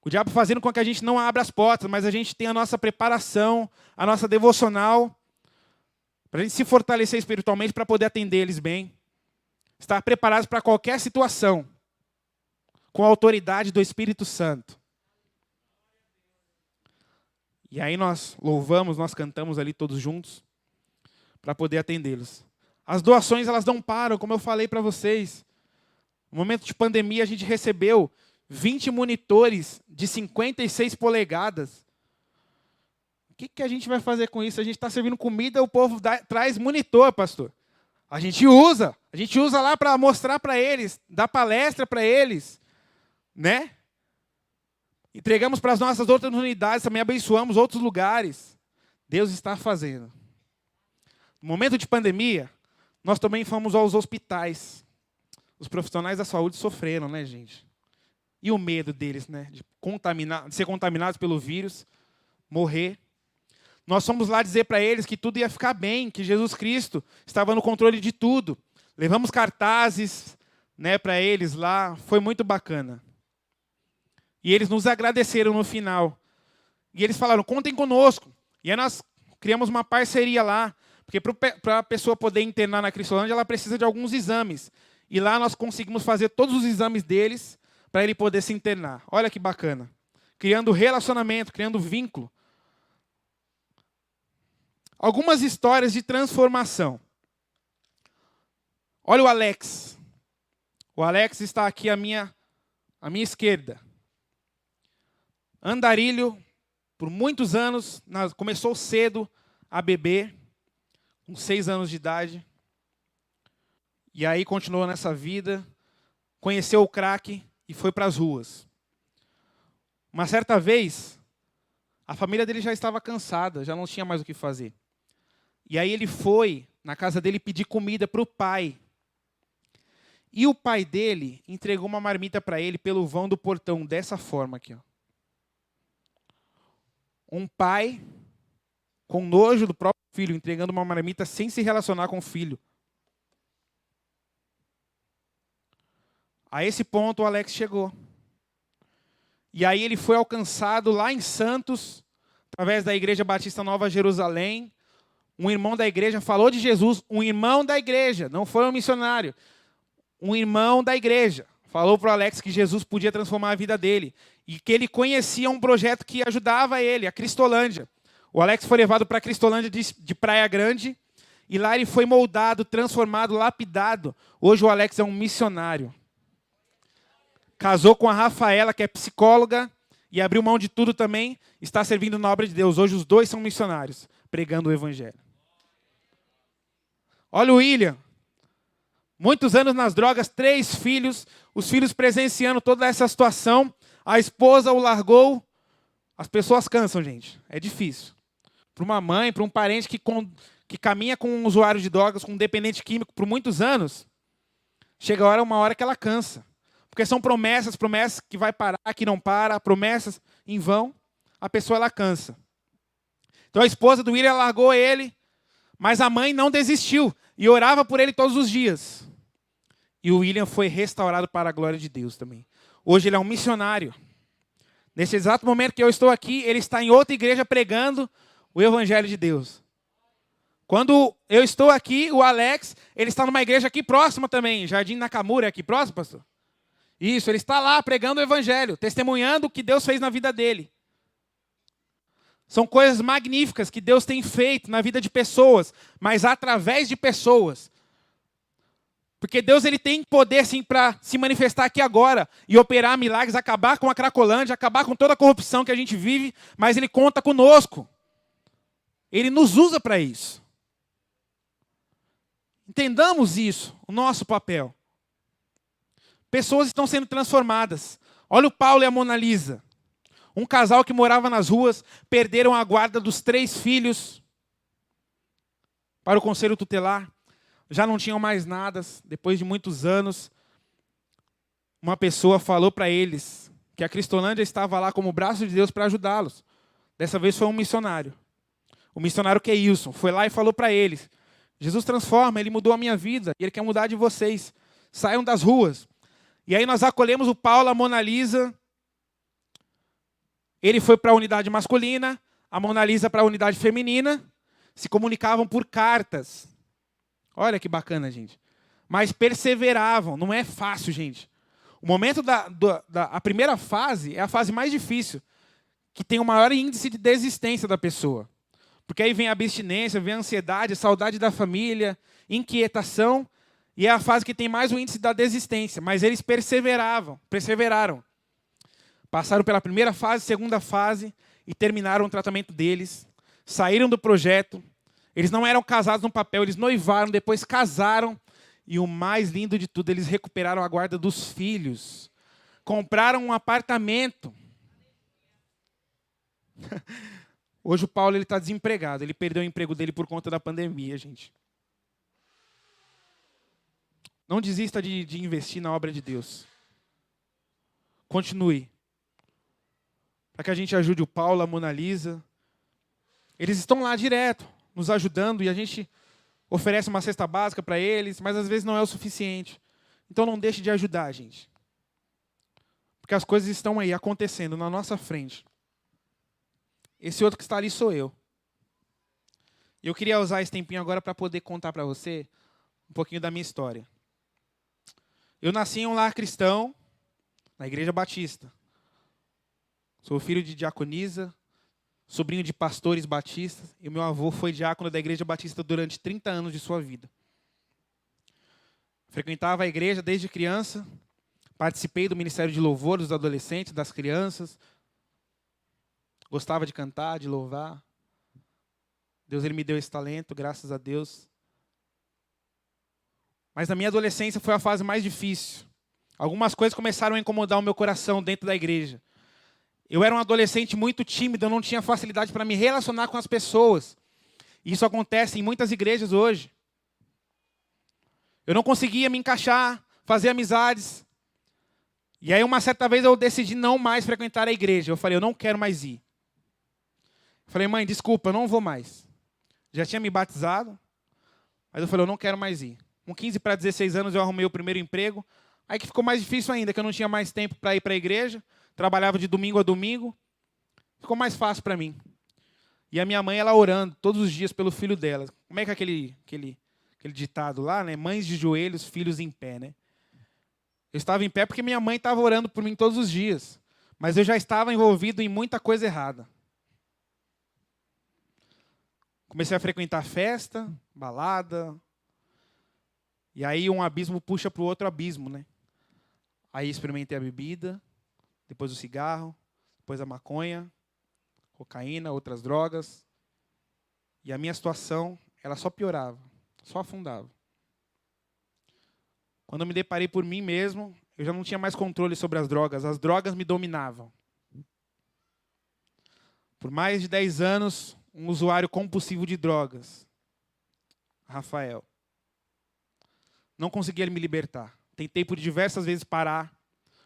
O diabo fazendo com que a gente não abra as portas, mas a gente tem a nossa preparação, a nossa devocional, para a gente se fortalecer espiritualmente para poder atender eles bem. Estar preparados para qualquer situação, com a autoridade do Espírito Santo. E aí nós louvamos, nós cantamos ali todos juntos, para poder atendê-los. As doações, elas não param, como eu falei para vocês. No momento de pandemia, a gente recebeu 20 monitores de 56 polegadas. O que a gente vai fazer com isso? A gente está servindo comida, o povo traz monitor, pastor. A gente usa lá para mostrar para eles, dar palestra para eles, né? Entregamos para as nossas outras unidades, também abençoamos outros lugares. Deus está fazendo. No momento de pandemia, nós também fomos aos hospitais. Os profissionais da saúde sofreram, né, gente? E o medo deles, né? De ser contaminados pelo vírus, morrer. Nós fomos lá dizer para eles que tudo ia ficar bem, que Jesus Cristo estava no controle de tudo. Levamos cartazes, né, para eles lá. Foi muito bacana. E eles nos agradeceram no final. E eles falaram, contem conosco. E aí nós criamos uma parceria lá. Porque para a pessoa poder internar na Cristolândia, ela precisa de alguns exames. E lá nós conseguimos fazer todos os exames deles para ele poder se internar. Olha que bacana. Criando relacionamento, criando vínculo. Algumas histórias de transformação. Olha o Alex. O Alex está aqui à minha esquerda. Andarilho, por muitos anos, começou cedo a beber. Com 6 anos de idade. E aí continuou nessa vida. Conheceu o crack e foi para as ruas. Uma certa vez, a família dele já estava cansada, já não tinha mais o que fazer. E aí ele foi na casa dele pedir comida para o pai. E o pai dele entregou uma marmita para ele pelo vão do portão, dessa forma aqui. Ó. Um pai com nojo do próprio filho, entregando uma marmita sem se relacionar com o filho. A esse ponto o Alex chegou. E aí ele foi alcançado lá em Santos, através da Igreja Batista Nova Jerusalém. Um irmão da igreja falou de Jesus, um irmão da igreja, não foi um missionário. Um irmão da igreja falou para o Alex que Jesus podia transformar a vida dele. E que ele conhecia um projeto que ajudava ele, a Cristolândia. O Alex foi levado para a Cristolândia de Praia Grande, e lá ele foi moldado, transformado, lapidado. Hoje o Alex é um missionário. Casou com a Rafaela, que é psicóloga, e abriu mão de tudo também, está servindo na obra de Deus. Hoje os dois são missionários, pregando o Evangelho. Olha o William. Muitos anos nas drogas, 3 filhos, os filhos presenciando toda essa situação. A esposa o largou. As pessoas cansam, gente. É difícil. Para uma mãe, para um parente que caminha com um usuário de drogas, com um dependente químico por muitos anos, chega uma hora que ela cansa. Porque são promessas que vai parar, que não para, promessas em vão. A pessoa, ela cansa. Então a esposa do William largou ele, mas a mãe não desistiu e orava por ele todos os dias. E o William foi restaurado para a glória de Deus também. Hoje ele é um missionário. Nesse exato momento que eu estou aqui, ele está em outra igreja pregando o Evangelho de Deus. Quando eu estou aqui, o Alex, ele está numa igreja aqui próxima também, Jardim Nakamura, aqui próximo, pastor? Isso, ele está lá pregando o Evangelho, testemunhando o que Deus fez na vida dele. São coisas magníficas que Deus tem feito na vida de pessoas, mas através de pessoas. Porque Deus, ele tem poder, sim, para se manifestar aqui agora e operar milagres, acabar com a Cracolândia, acabar com toda a corrupção que a gente vive, mas ele conta conosco. Ele nos usa para isso. Entendamos isso, o nosso papel. Pessoas estão sendo transformadas. Olha o Paulo e a Mona Lisa. Um casal que morava nas ruas, perderam a guarda dos 3 filhos para o conselho tutelar. Já não tinham mais nada. Depois de muitos anos, uma pessoa falou para eles que a Cristolândia estava lá como braço de Deus para ajudá-los. Dessa vez foi um missionário. O missionário Keilson foi lá e falou para eles: Jesus transforma, Ele mudou a minha vida e Ele quer mudar de vocês. Saiam das ruas. E aí nós acolhemos o Paulo, a Mona Lisa. Ele foi para a unidade masculina, a Mona Lisa para a unidade feminina. Se comunicavam por cartas. Olha que bacana, gente. Mas perseveravam. Não é fácil, gente. O momento a primeira fase é a fase mais difícil, que tem o maior índice de desistência da pessoa. Porque aí vem a abstinência, vem a ansiedade, a saudade da família, inquietação, e é a fase que tem mais o índice da desistência. Mas eles perseveraram. Passaram pela primeira fase, segunda fase, e terminaram o tratamento deles. Saíram do projeto. Eles não eram casados no papel, eles noivaram, depois casaram. E o mais lindo de tudo, eles recuperaram a guarda dos filhos. Compraram um apartamento. Hoje o Paulo está desempregado. Ele perdeu o emprego dele por conta da pandemia, gente. Não desista de investir na obra de Deus. Continue. Para que a gente ajude o Paulo, a Mona Lisa. Eles estão lá direto, nos ajudando, e a gente oferece uma cesta básica para eles, mas às vezes não é o suficiente. Então não deixe de ajudar, gente. Porque as coisas estão aí, acontecendo na nossa frente. Esse outro que está ali sou eu. E eu queria usar esse tempinho agora para poder contar para você um pouquinho da minha história. Eu nasci em um lar cristão, na Igreja Batista. Sou filho de diaconisa, sobrinho de pastores batistas, e o meu avô foi diácono da Igreja Batista durante 30 anos de sua vida. Frequentava a igreja desde criança, participei do Ministério de Louvor dos adolescentes, das crianças, gostava de cantar, de louvar. Deus ele me deu esse talento, graças a Deus. Mas na minha adolescência foi a fase mais difícil. Algumas coisas começaram a incomodar o meu coração dentro da igreja. Eu era um adolescente muito tímido, eu não tinha facilidade para me relacionar com as pessoas. Isso acontece em muitas igrejas hoje. Eu não conseguia me encaixar, fazer amizades. E aí, uma certa vez, eu decidi não mais frequentar a igreja. Eu falei, eu não quero mais ir. Eu falei, mãe, desculpa, eu não vou mais. Já tinha me batizado, mas eu falei, eu não quero mais ir. Com 15 para 16 anos, eu arrumei o primeiro emprego. Aí que ficou mais difícil ainda, que eu não tinha mais tempo para ir para a igreja. Trabalhava de domingo a domingo. Ficou mais fácil para mim. E a minha mãe, ela orando todos os dias pelo filho dela. Como é que é aquele ditado lá, né? Mães de joelhos, filhos em pé, né? Eu estava em pé porque minha mãe estava orando por mim todos os dias. Mas eu já estava envolvido em muita coisa errada. Comecei a frequentar festa, balada. E aí um abismo puxa para o outro abismo, né? Aí experimentei a bebida, depois o cigarro, depois a maconha, cocaína, outras drogas. E a minha situação, ela só piorava, só afundava. Quando eu me deparei por mim mesmo, eu já não tinha mais controle sobre as drogas me dominavam. Por mais de 10 anos, um usuário compulsivo de drogas, Rafael. Não conseguia me libertar. Tentei por diversas vezes parar.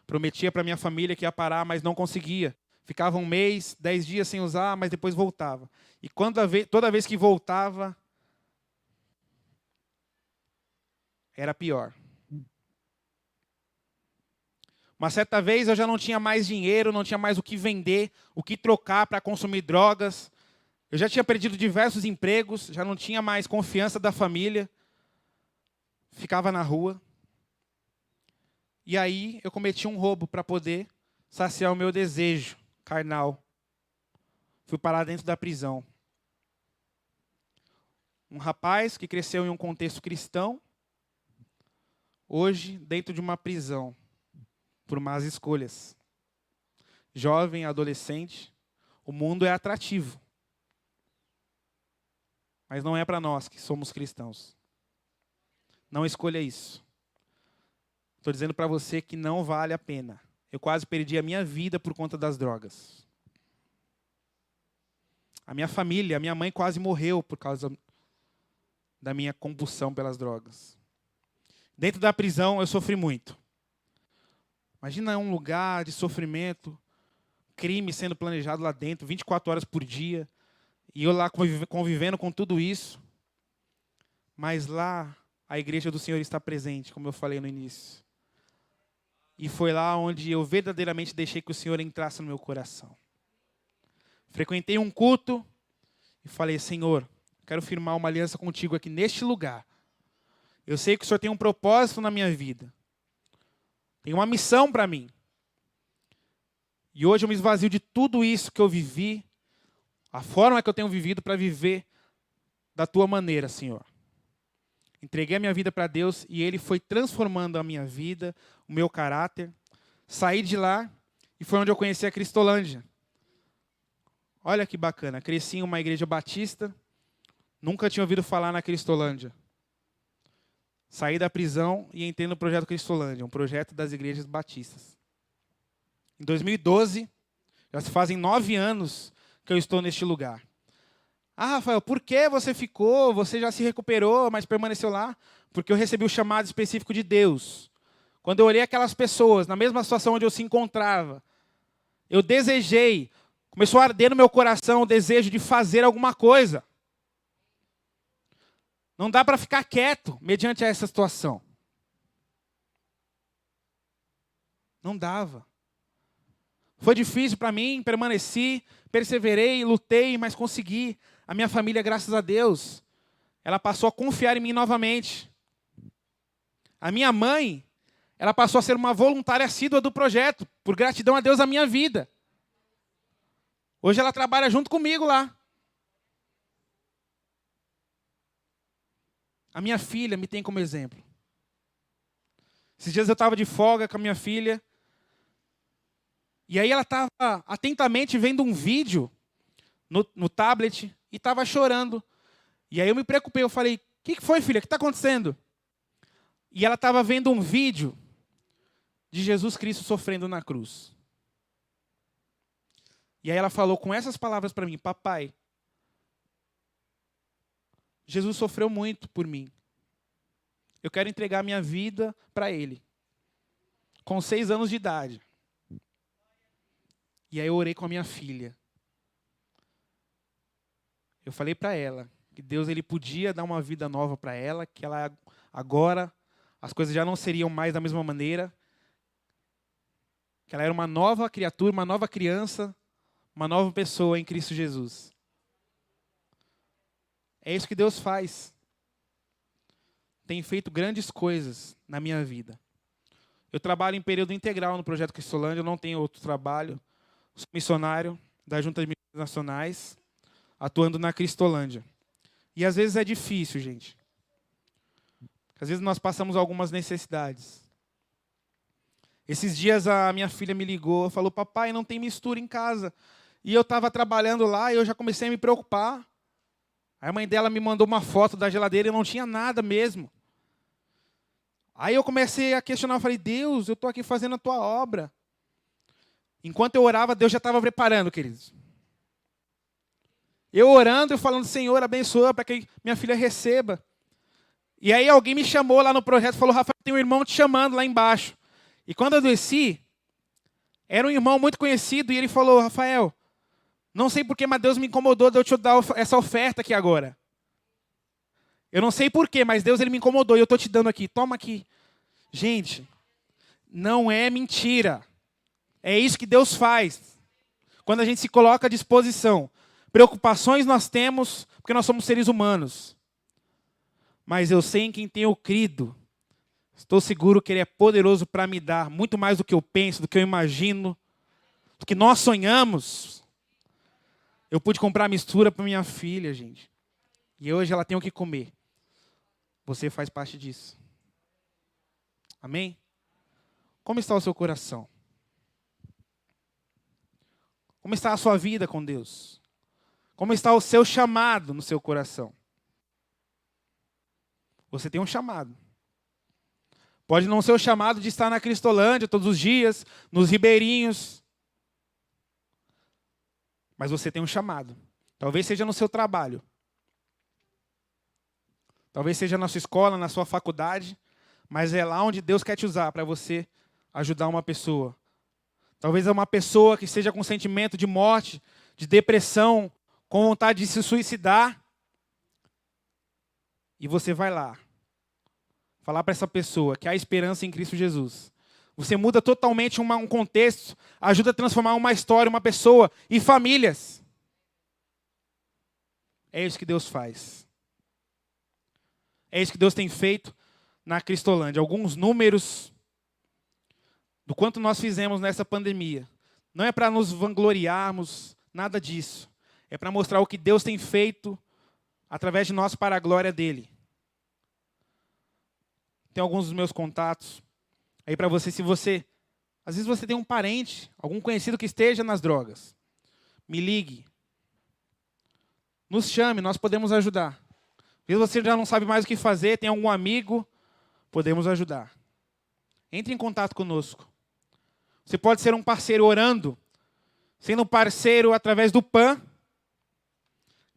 Prometia para minha família que ia parar, mas não conseguia. Ficava um mês, 10 dias sem usar, mas depois voltava. E toda vez que voltava, era pior. Uma certa vez eu já não tinha mais dinheiro, não tinha mais o que vender, o que trocar para consumir drogas. Eu já tinha perdido diversos empregos, já não tinha mais confiança da família. Ficava na rua. E aí eu cometi um roubo para poder saciar o meu desejo carnal. Fui parar dentro da prisão. Um rapaz que cresceu em um contexto cristão, hoje dentro de uma prisão, por más escolhas. Jovem, adolescente, o mundo é atrativo. Mas não é para nós que somos cristãos. Não escolha isso. Estou dizendo para você que não vale a pena. eu quase perdi a minha vida por conta das drogas. A minha família, a minha mãe quase morreu por causa da minha compulsão pelas drogas. Dentro da prisão eu sofri muito. Imagina um lugar de sofrimento, crime sendo planejado lá dentro, 24 horas por dia, e eu lá convivendo com tudo isso. Mas lá a igreja do Senhor está presente, como eu falei no início. E foi lá onde eu verdadeiramente deixei que o Senhor entrasse no meu coração. Frequentei um culto e falei, Senhor, quero firmar uma aliança contigo aqui neste lugar. Eu sei que o Senhor tem um propósito na minha vida. Tem uma missão para mim. E hoje eu me esvazio de tudo isso que eu vivi, a forma que eu tenho vivido para viver da tua maneira, Senhor. Entreguei a minha vida para Deus e Ele foi transformando a minha vida, o meu caráter. Saí de lá e foi onde eu conheci a Cristolândia. Olha que bacana, cresci em uma igreja batista, nunca tinha ouvido falar na Cristolândia. Saí da prisão e entrei no projeto Cristolândia, um projeto das igrejas batistas. Em 2012, já se fazem 9 anos que eu estou neste lugar. Ah, Rafael, por que você ficou? Você já se recuperou, mas permaneceu lá? Porque eu recebi o chamado específico de Deus. Quando eu olhei aquelas pessoas, na mesma situação onde eu se encontrava, eu desejei, começou a arder no meu coração o desejo de fazer alguma coisa. Não dá para ficar quieto mediante essa situação. Não dava. Foi difícil para mim, permaneci, perseverei, lutei, mas consegui. A minha família, graças a Deus, ela passou a confiar em mim novamente. A minha mãe, ela passou a ser uma voluntária assídua do projeto, por gratidão a Deus na minha vida. Hoje ela trabalha junto comigo lá. A minha filha me tem como exemplo. Esses dias eu estava de folga com a minha filha. E aí ela estava atentamente vendo um vídeo no tablet e estava chorando. E aí eu me preocupei, eu falei, o que foi, filha? O que está acontecendo? E ela estava vendo um vídeo de Jesus Cristo sofrendo na cruz. E aí ela falou com essas palavras para mim, papai, Jesus sofreu muito por mim. Eu quero entregar minha vida para Ele. Com 6 anos de idade. E aí eu orei com a minha filha. Eu falei para ela que Deus ele podia dar uma vida nova para ela, que ela agora as coisas já não seriam mais da mesma maneira, que ela era uma nova criatura, uma nova criança, uma nova pessoa em Cristo Jesus. É isso que Deus faz. Tem feito grandes coisas na minha vida. Eu trabalho em período integral no Projeto Cristolândia, eu não tenho outro trabalho. Sou missionário da Junta de Missões Nacionais, atuando na Cristolândia. E às vezes é difícil, gente. Às vezes nós passamos algumas necessidades. Esses dias a minha filha me ligou, falou, papai, não tem mistura em casa. E eu estava trabalhando lá e eu já comecei a me preocupar. Aí a mãe dela me mandou uma foto da geladeira e não tinha nada mesmo. Aí eu comecei a questionar, eu falei, Deus, eu estou aqui fazendo a tua obra. Enquanto eu orava, Deus já estava preparando, queridos. Eu orando e falando, Senhor, abençoa para que minha filha receba. E aí alguém me chamou lá no projeto e falou, Rafael, tem um irmão te chamando lá embaixo. E quando eu desci, era um irmão muito conhecido e ele falou, Rafael, não sei porquê, mas Deus me incomodou de eu te dar essa oferta aqui agora. Eu não sei porquê, mas Deus ele me incomodou e eu estou te dando aqui. Toma aqui. Gente, não é mentira. É isso que Deus faz. Quando a gente se coloca à disposição. Preocupações nós temos, porque nós somos seres humanos. Mas eu sei em quem tenho crido. Estou seguro que Ele é poderoso para me dar muito mais do que eu penso, do que eu imagino, do que nós sonhamos. Eu pude comprar mistura para minha filha, gente. E hoje ela tem o que comer. Você faz parte disso. Amém? Como está o seu coração? Como está a sua vida com Deus? Como está o seu chamado no seu coração? Você tem um chamado. Pode não ser o chamado de estar na Cristolândia todos os dias, nos ribeirinhos. Mas você tem um chamado. Talvez seja no seu trabalho. Talvez seja na sua escola, na sua faculdade. Mas é lá onde Deus quer te usar para você ajudar uma pessoa. Talvez é uma pessoa que esteja com sentimento de morte, de depressão, com vontade de se suicidar. E você vai lá. Falar para essa pessoa que há esperança em Cristo Jesus. Você muda totalmente um contexto, ajuda a transformar uma história, uma pessoa e famílias. É isso que Deus faz. É isso que Deus tem feito na Cristolândia. Alguns números do quanto nós fizemos nessa pandemia. Não é para nos vangloriarmos, nada disso. É para mostrar o que Deus tem feito através de nós para a glória dele. Tem alguns dos meus contatos aí para você, se você... Às vezes você tem um parente, algum conhecido que esteja nas drogas. Me ligue. Nos chame, nós podemos ajudar. Às vezes você já não sabe mais o que fazer, tem algum amigo, podemos ajudar. Entre em contato conosco. Você pode ser um parceiro orando, sendo um parceiro através do PAN,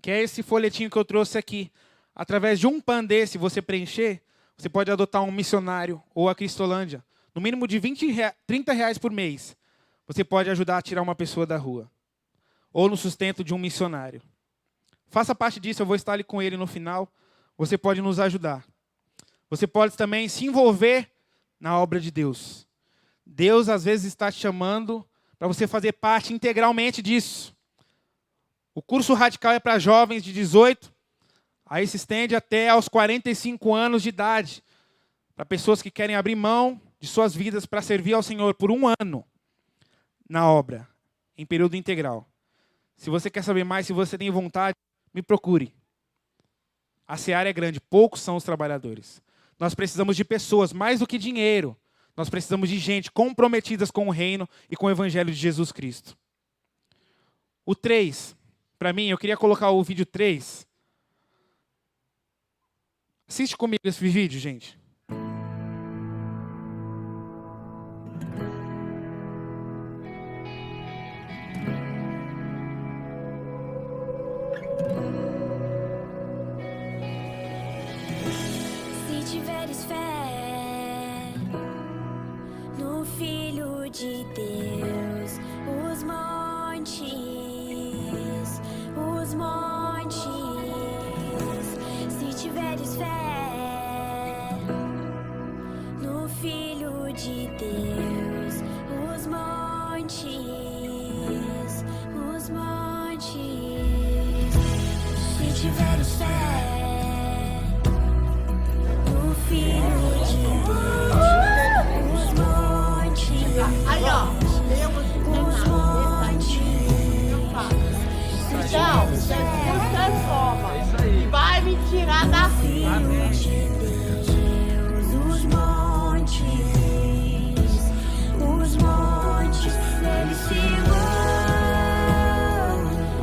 que é esse folhetinho que eu trouxe aqui. Através de um PAN desse, você preencher, você pode adotar um missionário ou a Cristolândia. No mínimo de R$30 por mês, você pode ajudar a tirar uma pessoa da rua. Ou no sustento de um missionário. Faça parte disso, eu vou estar ali com ele no final. Você pode nos ajudar. Você pode também se envolver na obra de Deus. Deus, às vezes, está te chamando para você fazer parte integralmente disso. O curso radical é para jovens de 18, aí se estende até aos 45 anos de idade. Para pessoas que querem abrir mão de suas vidas para servir ao Senhor por 1 ano na obra, em período integral. Se você quer saber mais, se você tem vontade, me procure. A seara é grande, poucos são os trabalhadores. Nós precisamos de pessoas, mais do que dinheiro. Nós precisamos de gente comprometidas com o reino e com o evangelho de Jesus Cristo. O 3, para mim, eu queria colocar o vídeo 3. Assiste comigo esse vídeo, gente. Se tiveres fé no Filho de Deus, os montes, se tiveres fé no Filho de Deus, os montes, se tiveres fé no Filho de Deus, os montes, Aí, ó. os montes. Então, você se transforma. E vai me tirar da vida. Os montes, eles se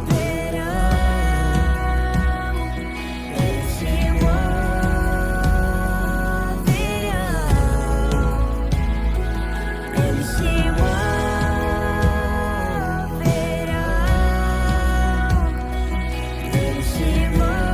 moverão, eles se moverão, eles se moverão, eles se moverão.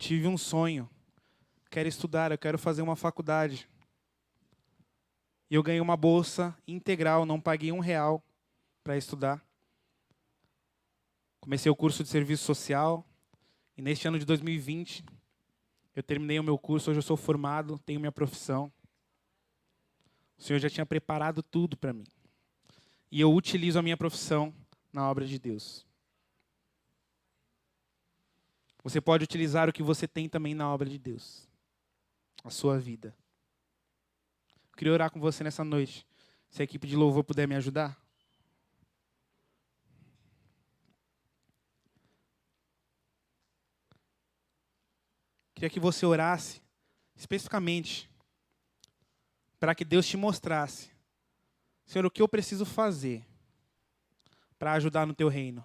tive um sonho. Quero estudar, eu quero fazer uma faculdade. E eu ganhei uma bolsa integral, não paguei R$1 para estudar. Comecei o curso de serviço social. E neste ano de 2020, eu terminei o meu curso. Hoje eu sou formado, tenho minha profissão. O Senhor já tinha preparado tudo para mim. E eu utilizo a minha profissão na obra de Deus. Você pode utilizar o que você tem também na obra de Deus. A sua vida. Eu queria orar com você nessa noite. Se a equipe de louvor puder me ajudar. Queria que você orasse especificamente para que Deus te mostrasse, Senhor, o que eu preciso fazer para ajudar no teu reino.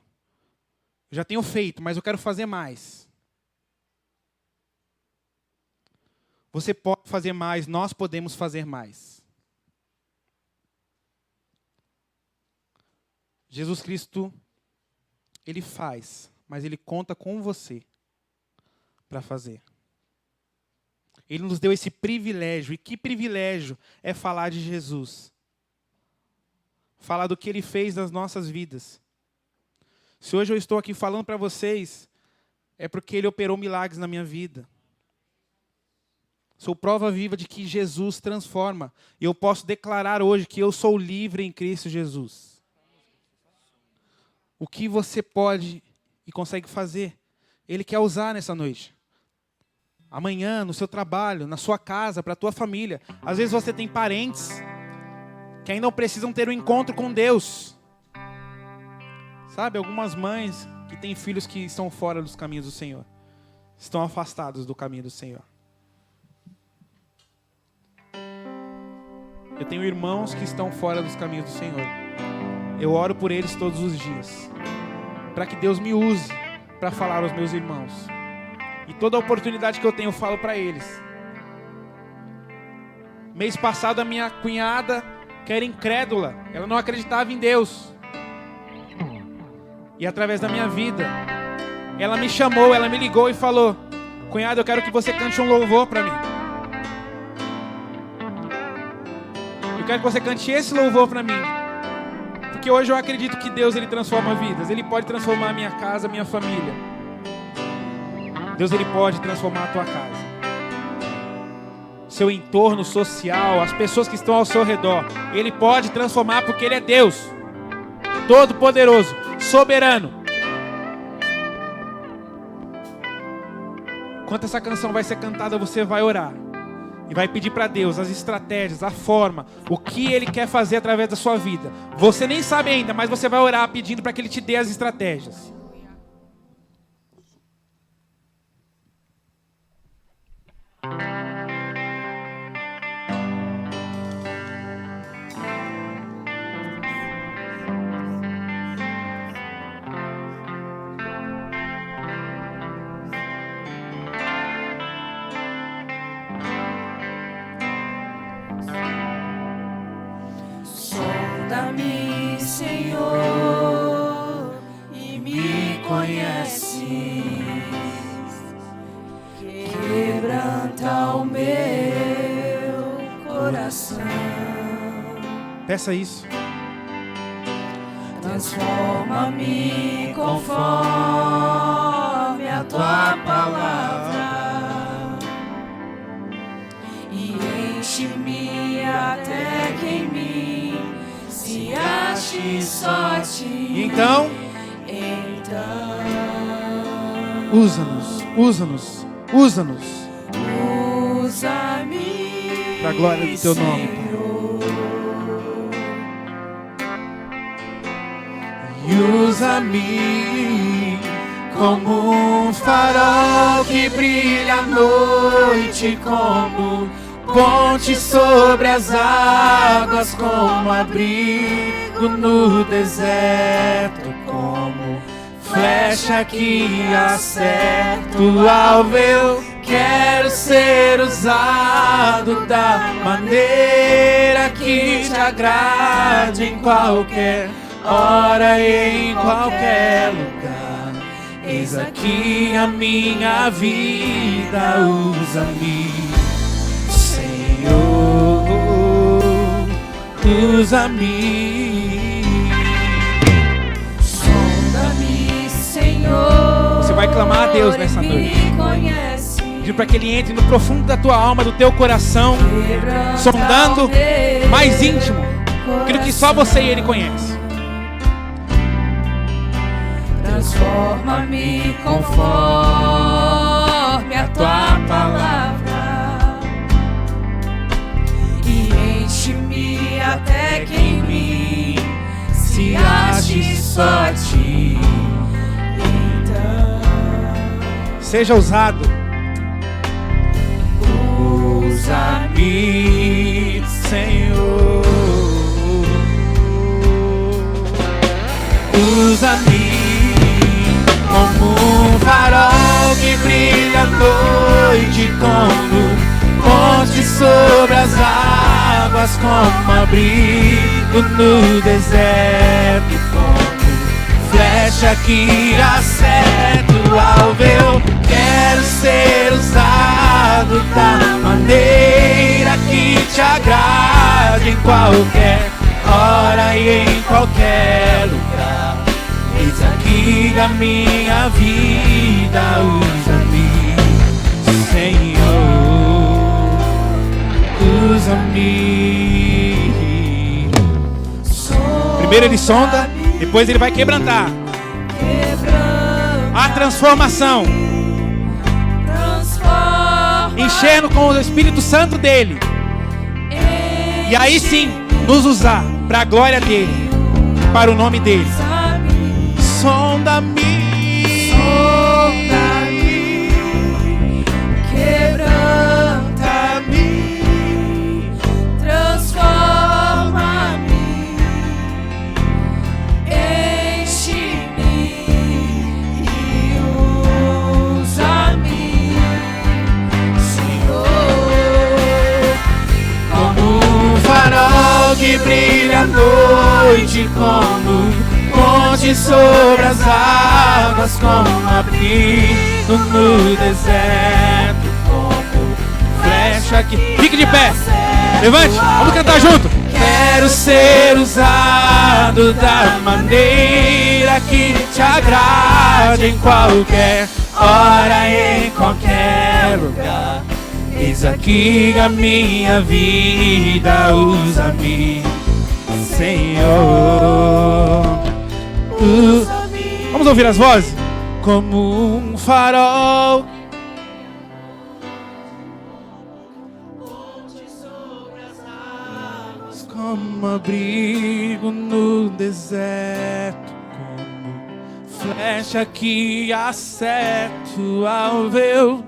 Eu já tenho feito, mas eu quero fazer mais. Você pode fazer mais, nós podemos fazer mais. Jesus Cristo, Ele faz, mas Ele conta com você para fazer. Ele nos deu esse privilégio. E que privilégio é falar de Jesus. Falar do que Ele fez nas nossas vidas. Se hoje eu estou aqui falando para vocês, é porque Ele operou milagres na minha vida. Sou prova viva de que Jesus transforma. E eu posso declarar hoje que eu sou livre em Cristo Jesus. O que você pode e consegue fazer, Ele quer usar nessa noite. Amanhã, no seu trabalho, na sua casa, para a tua família. Às vezes você tem parentes que ainda não precisam ter um encontro com Deus. Sabe, algumas mães que têm filhos que estão fora dos caminhos do Senhor. Estão afastados do caminho do Senhor. Eu tenho irmãos que estão fora dos caminhos do Senhor. Eu oro por eles todos os dias. Para que Deus me use para falar aos meus irmãos. E toda oportunidade que eu tenho, eu falo para eles. Mês passado, a minha cunhada, que era incrédula, ela não acreditava em Deus. E através da minha vida, ela me chamou, ela me ligou e falou: cunhada, eu quero que você cante um louvor para mim. Eu quero que você cante esse louvor para mim. Porque hoje eu acredito que Deus, Ele transforma vidas. Ele pode transformar a minha casa, a minha família. Deus, Ele pode transformar a tua casa. Seu entorno social, as pessoas que estão ao seu redor. Ele pode transformar porque Ele é Deus. Todo-Poderoso, soberano. Enquanto essa canção vai ser cantada, você vai orar. E vai pedir para Deus as estratégias, a forma, o que Ele quer fazer através da sua vida. Você nem sabe ainda, mas você vai orar pedindo para que Ele te dê as estratégias. Sonda-me, Senhor, e me conheces. Quebranta o meu coração. Peça isso. Transforma-me conforme a tua palavra e enche-me até que em mim se ache só ti. Então, usa-nos, usa-nos, usa-nos. Usa-me para a glória do teu nome. Usa-me como um farol que brilha à noite, como ponte sobre as águas, como abrigo no deserto, como flecha que acerta o alvo. Eu quero ser usado da maneira que te agrade em qualquer hora e em qualquer lugar. Eis aqui a minha vida, usa-me, Senhor, usa-me. Sonda-me, Senhor. Você vai clamar a Deus nessa noite. Pedir para que Ele entre no profundo da tua alma, do teu coração, sondando mais íntimo, aquilo que só você e Ele conhece. Transforma-me conforme a tua palavra e enche-me até que em mim se ache só a ti. Então, seja usado. Usa-me, Senhor, usa-me como um farol que brilha à noite, como ponte sobre as águas, como abrigo no deserto, como flecha que acerta o alvo. Eu quero ser usado da maneira que te agrade, em qualquer hora e em qualquer lugar. Eis aqui a minha vida, usa-me, Senhor, usa-me. Primeiro Ele sonda, depois Ele vai quebrantar. A transformação, enchendo com o Espírito Santo dEle, e aí sim nos usar para a glória dEle, para o nome dEle. Sonda-me, quebranta-me, transforma-me, enche-me e usa-me, Senhor, como um farol que brilha à noite, como ponte sobre as águas, como abrigo no deserto, como flecha que... Fique de pé, levante, vamos cantar junto. Quero ser usado da maneira que te agrade, em qualquer hora e em qualquer lugar. Eis aqui a minha vida, usa-me, Senhor. Vamos ouvir as vozes? Como um farol, como abrigo no deserto, como flecha que acerta o alvo. Eu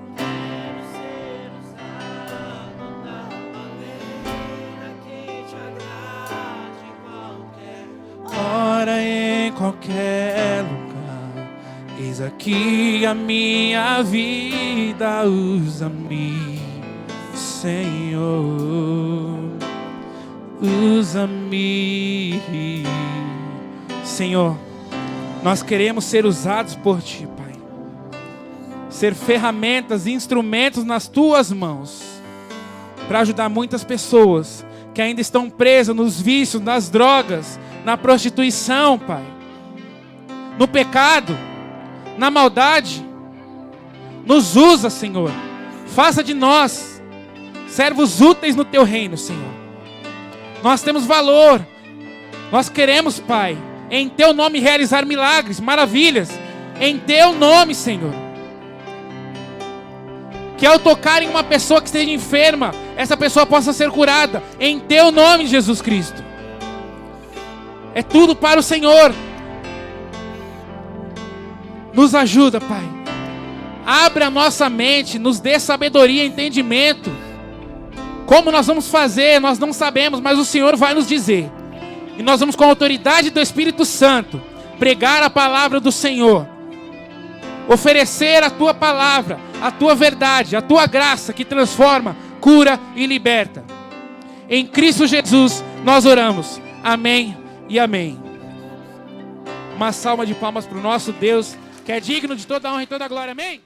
hora em qualquer lugar. Eis aqui a minha vida, usa-me, Senhor, usa-me. Senhor, nós queremos ser usados por Ti, Pai. Ser ferramentas e instrumentos nas Tuas mãos, para ajudar muitas pessoas que ainda estão presas nos vícios, nas drogas, na prostituição, Pai, no pecado, na maldade. Nos usa, Senhor. Faça de nós servos úteis no Teu reino, Senhor. Nós temos valor. Nós queremos, Pai, em Teu nome realizar milagres, maravilhas, em Teu nome, Senhor. Que ao tocar em uma pessoa que esteja enferma, essa pessoa possa ser curada, em Teu nome, Jesus Cristo. É tudo para o Senhor. Nos ajuda, Pai. Abre a nossa mente, nos dê sabedoria e entendimento. Como nós vamos fazer, nós não sabemos, mas o Senhor vai nos dizer. E nós vamos, com a autoridade do Espírito Santo, pregar a palavra do Senhor. Oferecer a Tua palavra, a Tua verdade, a Tua graça que transforma, cura e liberta. Em Cristo Jesus nós oramos. Amém e amém. Uma salva de palmas para o nosso Deus, que é digno de toda a honra e toda a glória. Amém?